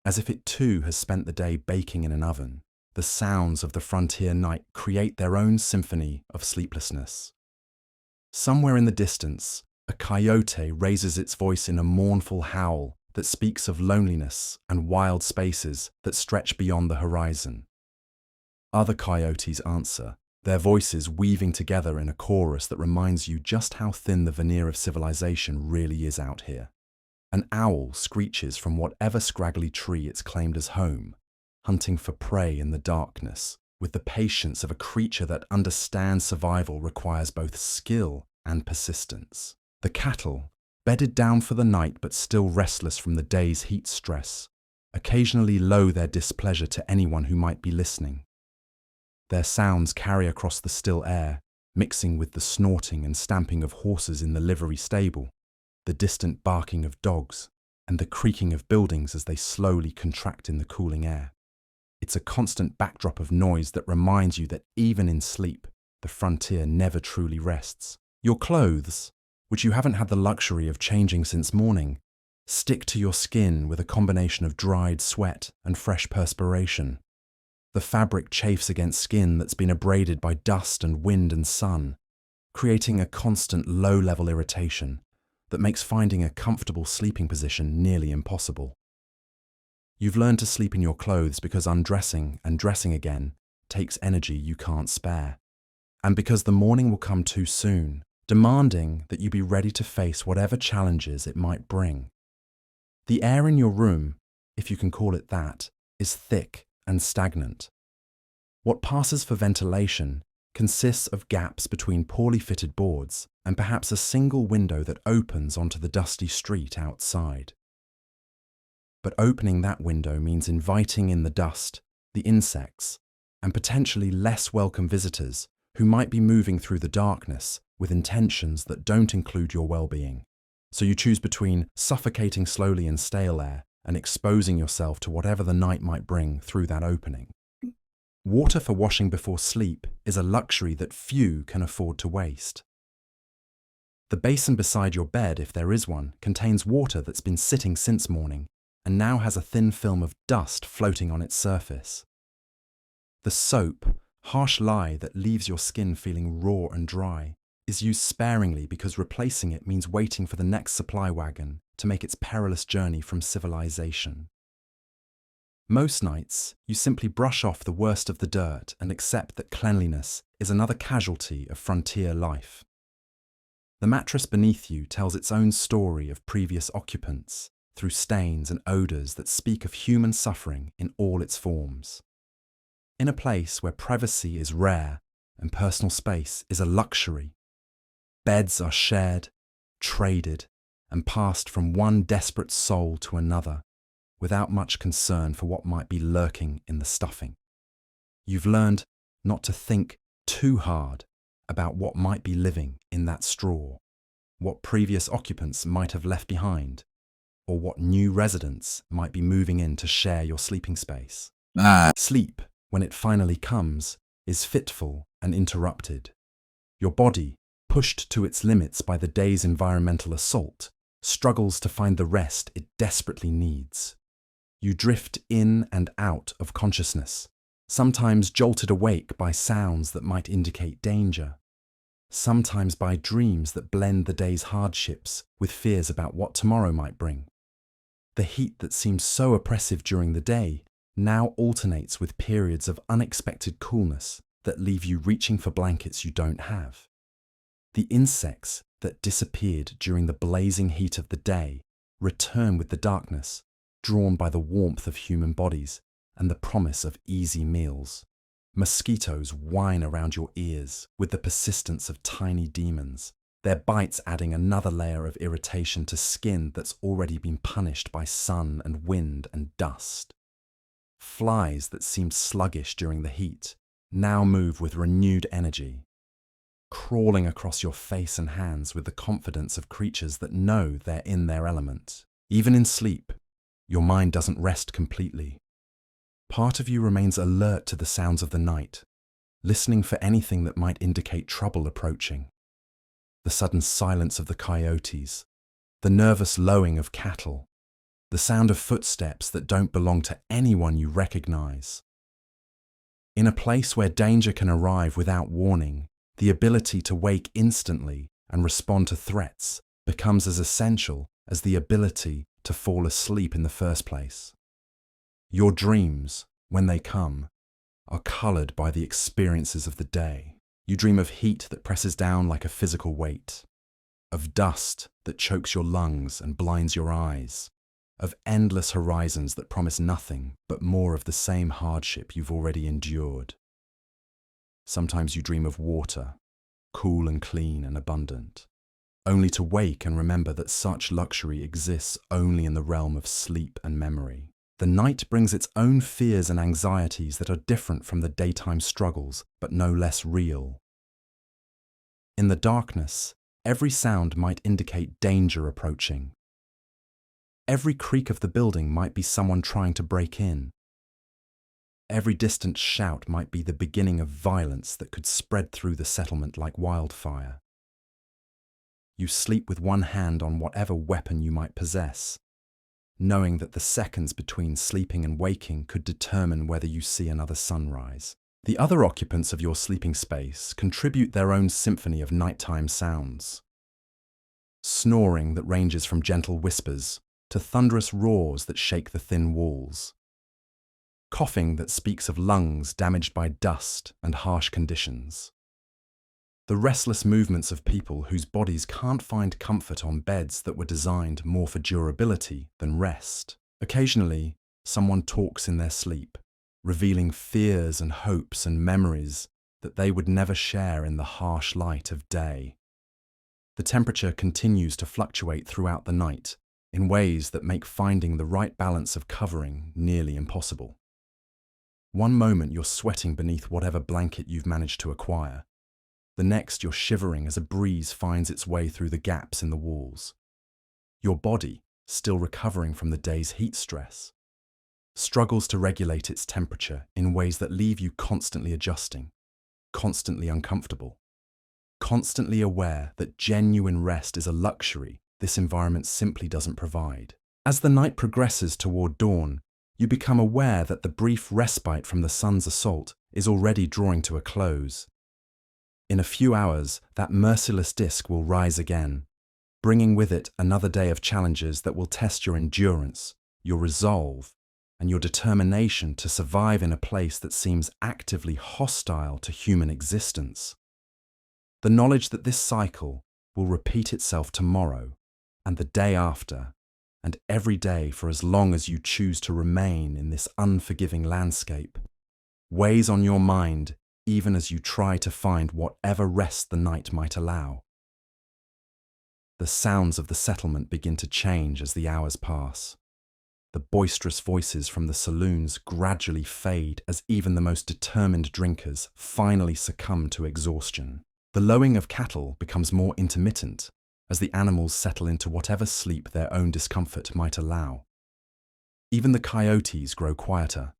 as if it too has spent the day baking in an oven. The sounds of the frontier night create their own symphony of sleeplessness. Somewhere in the distance, a coyote raises its voice in a mournful howl that speaks of loneliness and wild spaces that stretch beyond the horizon. Other coyotes answer, their voices weaving together in a chorus that reminds you just how thin the veneer of civilization really is out here. An owl screeches from whatever scraggly tree it's claimed as home, hunting for prey in the darkness, with the patience of a creature that understands survival requires both skill and persistence. The cattle, bedded down for the night but still restless from the day's heat stress, occasionally low their displeasure to anyone who might be listening. Their sounds carry across the still air, mixing with the snorting and stamping of horses in the livery stable, the distant barking of dogs, and the creaking of buildings as they slowly contract in the cooling air. It's a constant backdrop of noise that reminds you that even in sleep, the frontier never truly rests. Your clothes, which you haven't had the luxury of changing since morning, stick to your skin with a combination of dried sweat and fresh perspiration. The fabric chafes against skin that's been abraded by dust and wind and sun, creating a constant low-level irritation that makes finding a comfortable sleeping position nearly impossible. You've learned to sleep in your clothes because undressing and dressing again takes energy you can't spare, and because the morning will come too soon, demanding that you be ready to face whatever challenges it might bring. The air in your room, if you can call it that, is thick and stagnant. What passes for ventilation consists of gaps between poorly fitted boards and perhaps a single window that opens onto the dusty street outside. But opening that window means inviting in the dust, the insects, and potentially less welcome visitors who might be moving through the darkness with intentions that don't include your well-being. So you choose between suffocating slowly in stale air and exposing yourself to whatever the night might bring through that opening. Water for washing before sleep is a luxury that few can afford to waste. The basin beside your bed, if there is one, contains water that's been sitting since morning and now has a thin film of dust floating on its surface. The soap, harsh lye that leaves your skin feeling raw and dry, is used sparingly because replacing it means waiting for the next supply wagon to make its perilous journey from civilization. Most nights, you simply brush off the worst of the dirt and accept that cleanliness is another casualty of frontier life. The mattress beneath you tells its own story of previous occupants through stains and odours that speak of human suffering in all its forms. In a place where privacy is rare and personal space is a luxury, beds are shared, traded, and passed from one desperate soul to another, without much concern for what might be lurking in the stuffing. You've learned not to think too hard about what might be living in that straw, what previous occupants might have left behind, or what new residents might be moving in to share your sleeping space. Sleep, when it finally comes, is fitful and interrupted. Your body, pushed to its limits by the day's environmental assault, struggles to find the rest it desperately needs. You drift in and out of consciousness, sometimes jolted awake by sounds that might indicate danger, sometimes by dreams that blend the day's hardships with fears about what tomorrow might bring. The heat that seems so oppressive during the day now alternates with periods of unexpected coolness that leave you reaching for blankets you don't have. The insects that disappeared during the blazing heat of the day return with the darkness, drawn by the warmth of human bodies and the promise of easy meals. Mosquitoes whine around your ears with the persistence of tiny demons, their bites adding another layer of irritation to skin that's already been punished by sun and wind and dust. Flies that seemed sluggish during the heat now move with renewed energy, crawling across your face and hands with the confidence of creatures that know they're in their element. Even in sleep, your mind doesn't rest completely. Part of you remains alert to the sounds of the night, listening for anything that might indicate trouble approaching. The sudden silence of the coyotes, the nervous lowing of cattle, the sound of footsteps that don't belong to anyone you recognize. In a place where danger can arrive without warning, the ability to wake instantly and respond to threats becomes as essential as the ability to fall asleep in the first place. Your dreams, when they come, are coloured by the experiences of the day. You dream of heat that presses down like a physical weight, of dust that chokes your lungs and blinds your eyes, of endless horizons that promise nothing but more of the same hardship you've already endured. Sometimes you dream of water, cool and clean and abundant, only to wake and remember that such luxury exists only in the realm of sleep and memory. The night brings its own fears and anxieties that are different from the daytime struggles, but no less real. In the darkness, every sound might indicate danger approaching. Every creak of the building might be someone trying to break in. Every distant shout might be the beginning of violence that could spread through the settlement like wildfire. You sleep with one hand on whatever weapon you might possess, knowing that the seconds between sleeping and waking could determine whether you see another sunrise. The other occupants of your sleeping space contribute their own symphony of nighttime sounds. Snoring that ranges from gentle whispers to thunderous roars that shake the thin walls. Coughing that speaks of lungs damaged by dust and harsh conditions. The restless movements of people whose bodies can't find comfort on beds that were designed more for durability than rest. Occasionally, someone talks in their sleep, revealing fears and hopes and memories that they would never share in the harsh light of day. The temperature continues to fluctuate throughout the night in ways that make finding the right balance of covering nearly impossible. One moment you're sweating beneath whatever blanket you've managed to acquire. The next you're shivering as a breeze finds its way through the gaps in the walls. Your body, still recovering from the day's heat stress, struggles to regulate its temperature in ways that leave you constantly adjusting, constantly uncomfortable, constantly aware that genuine rest is a luxury this environment simply doesn't provide. As the night progresses toward dawn, you become aware that the brief respite from the sun's assault is already drawing to a close. In a few hours, that merciless disk will rise again, bringing with it another day of challenges that will test your endurance, your resolve, and your determination to survive in a place that seems actively hostile to human existence. The knowledge that this cycle will repeat itself tomorrow, and the day after, and every day for as long as you choose to remain in this unforgiving landscape, weighs on your mind even as you try to find whatever rest the night might allow. The sounds of the settlement begin to change as the hours pass. The boisterous voices from the saloons gradually fade as even the most determined drinkers finally succumb to exhaustion. The lowing of cattle becomes more intermittent as the animals settle into whatever sleep their own discomfort might allow. Even the coyotes grow quieter,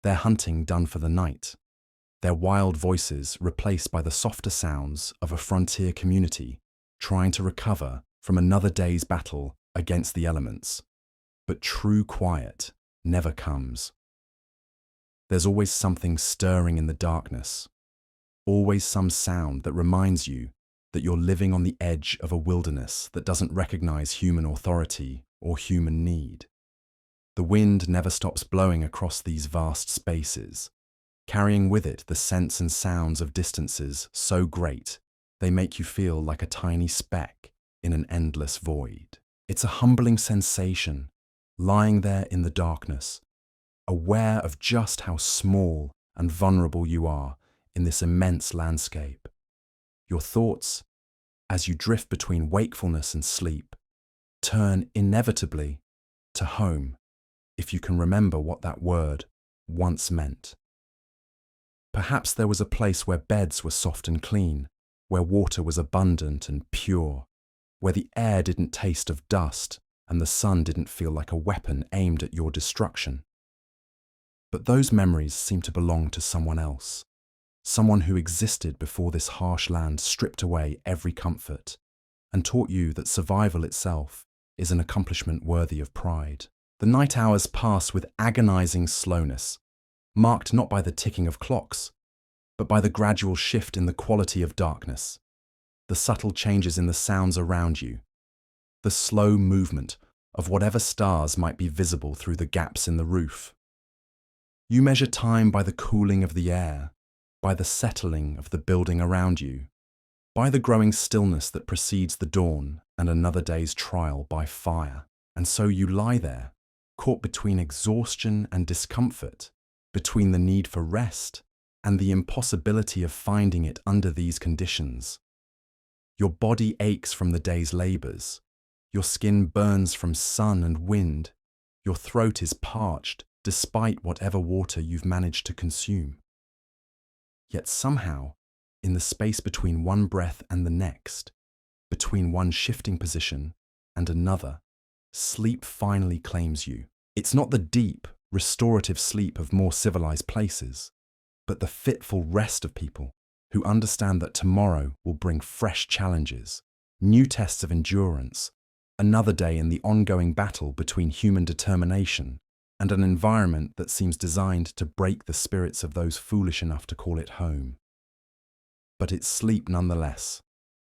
their hunting done for the night, their wild voices replaced by the softer sounds of a frontier community trying to recover from another day's battle against the elements. But true quiet never comes. There's always something stirring in the darkness, always some sound that reminds you that you're living on the edge of a wilderness that doesn't recognize human authority or human need. The wind never stops blowing across these vast spaces, carrying with it the scents and sounds of distances so great they make you feel like a tiny speck in an endless void. It's a humbling sensation, lying there in the darkness, aware of just how small and vulnerable you are in this immense landscape. Your thoughts, as you drift between wakefulness and sleep, turn inevitably to home, if you can remember what that word once meant. Perhaps there was a place where beds were soft and clean, where water was abundant and pure, where the air didn't taste of dust and the sun didn't feel like a weapon aimed at your destruction. But those memories seem to belong to someone else, someone who existed before this harsh land stripped away every comfort and taught you that survival itself is an accomplishment worthy of pride. The night hours pass with agonizing slowness, marked not by the ticking of clocks, but by the gradual shift in the quality of darkness, the subtle changes in the sounds around you, the slow movement of whatever stars might be visible through the gaps in the roof. You measure time by the cooling of the air, by the settling of the building around you, by the growing stillness that precedes the dawn and another day's trial by fire. And so you lie there, caught between exhaustion and discomfort, between the need for rest and the impossibility of finding it under these conditions. Your body aches from the day's labors, your skin burns from sun and wind, your throat is parched despite whatever water you've managed to consume. Yet somehow, in the space between one breath and the next, between one shifting position and another, sleep finally claims you. It's not the deep, restorative sleep of more civilized places, but the fitful rest of people who understand that tomorrow will bring fresh challenges, new tests of endurance, another day in the ongoing battle between human determination and an environment that seems designed to break the spirits of those foolish enough to call it home. But it's sleep nonetheless,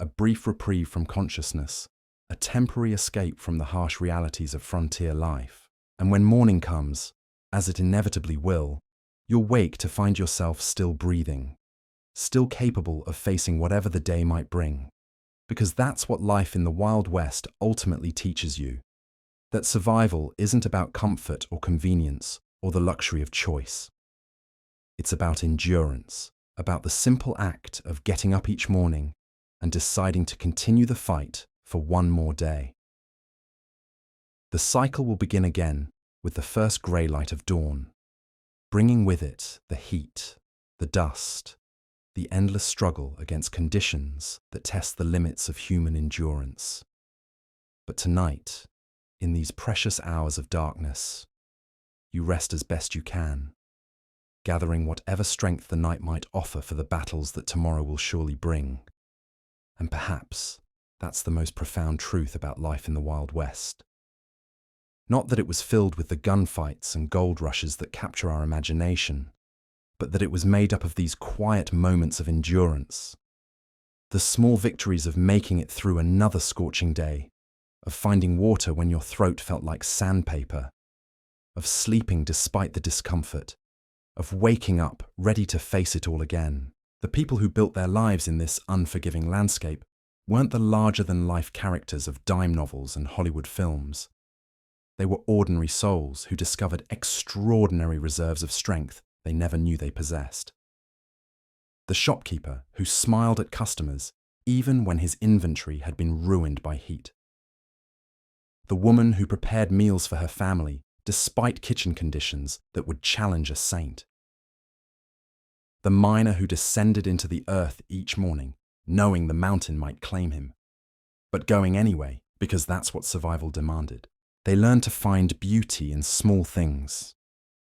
a brief reprieve from consciousness, a temporary escape from the harsh realities of frontier life. And when morning comes, as it inevitably will, you'll wake to find yourself still breathing, still capable of facing whatever the day might bring. Because that's what life in the Wild West ultimately teaches you. That survival isn't about comfort or convenience or the luxury of choice. It's about endurance, about the simple act of getting up each morning and deciding to continue the fight for one more day. The cycle will begin again with the first grey light of dawn, bringing with it the heat, the dust, the endless struggle against conditions that test the limits of human endurance. But tonight, in these precious hours of darkness, you rest as best you can, gathering whatever strength the night might offer for the battles that tomorrow will surely bring. And perhaps that's the most profound truth about life in the Wild West. Not that it was filled with the gunfights and gold rushes that capture our imagination, but that it was made up of these quiet moments of endurance, the small victories of making it through another scorching day, of finding water when your throat felt like sandpaper, of sleeping despite the discomfort, of waking up ready to face it all again. The people who built their lives in this unforgiving landscape weren't the larger-than-life characters of dime novels and Hollywood films. They were ordinary souls who discovered extraordinary reserves of strength they never knew they possessed. The shopkeeper who smiled at customers even when his inventory had been ruined by heat. The woman who prepared meals for her family despite kitchen conditions that would challenge a saint. The miner who descended into the earth each morning, knowing the mountain might claim him, but going anyway because that's what survival demanded. They learned to find beauty in small things.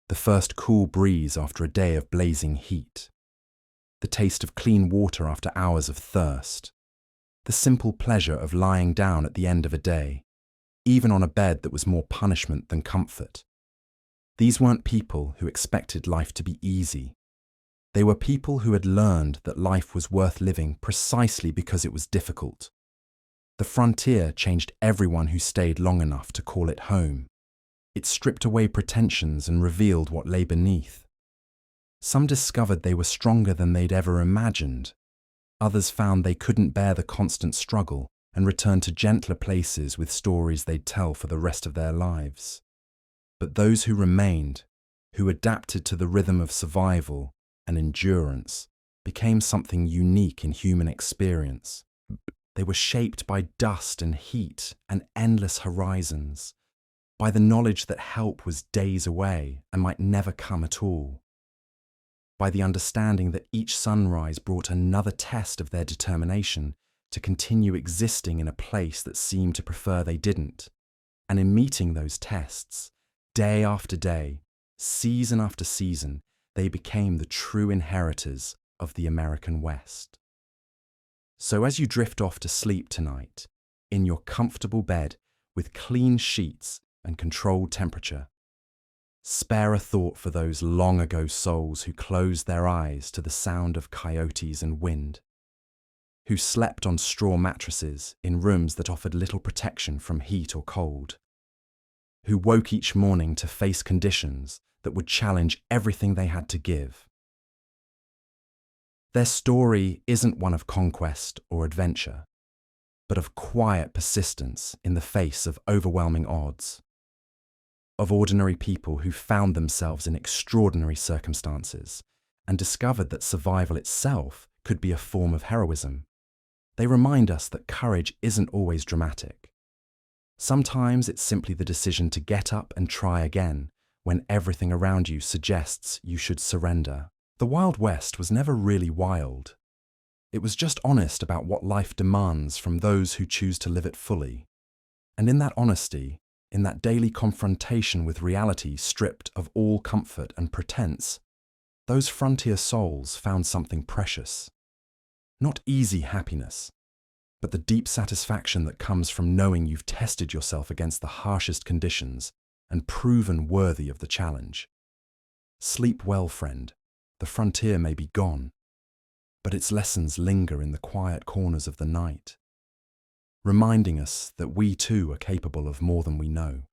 The first cool breeze after a day of blazing heat. The taste of clean water after hours of thirst. The simple pleasure of lying down at the end of a day, even on a bed that was more punishment than comfort. These weren't people who expected life to be easy. They were people who had learned that life was worth living precisely because it was difficult. The frontier changed everyone who stayed long enough to call it home. It stripped away pretensions and revealed what lay beneath. Some discovered they were stronger than they'd ever imagined. Others found they couldn't bear the constant struggle and returned to gentler places with stories they'd tell for the rest of their lives. But those who remained, who adapted to the rhythm of survival and endurance, became something unique in human experience. They were shaped by dust and heat and endless horizons, by the knowledge that help was days away and might never come at all, by the understanding that each sunrise brought another test of their determination to continue existing in a place that seemed to prefer they didn't, and in meeting those tests, day after day, season after season, they became the true inheritors of the American West. So as you drift off to sleep tonight, in your comfortable bed with clean sheets and controlled temperature, spare a thought for those long-ago souls who closed their eyes to the sound of coyotes and wind, who slept on straw mattresses in rooms that offered little protection from heat or cold, who woke each morning to face conditions that would challenge everything they had to give. Their story isn't one of conquest or adventure, but of quiet persistence in the face of overwhelming odds, of ordinary people who found themselves in extraordinary circumstances and discovered that survival itself could be a form of heroism. They remind us that courage isn't always dramatic. Sometimes it's simply the decision to get up and try again when everything around you suggests you should surrender. The Wild West was never really wild. It was just honest about what life demands from those who choose to live it fully. And in that honesty, in that daily confrontation with reality stripped of all comfort and pretense, those frontier souls found something precious. Not easy happiness, but the deep satisfaction that comes from knowing you've tested yourself against the harshest conditions and proven worthy of the challenge. Sleep well, friend. The frontier may be gone, but its lessons linger in the quiet corners of the night, reminding us that we too are capable of more than we know.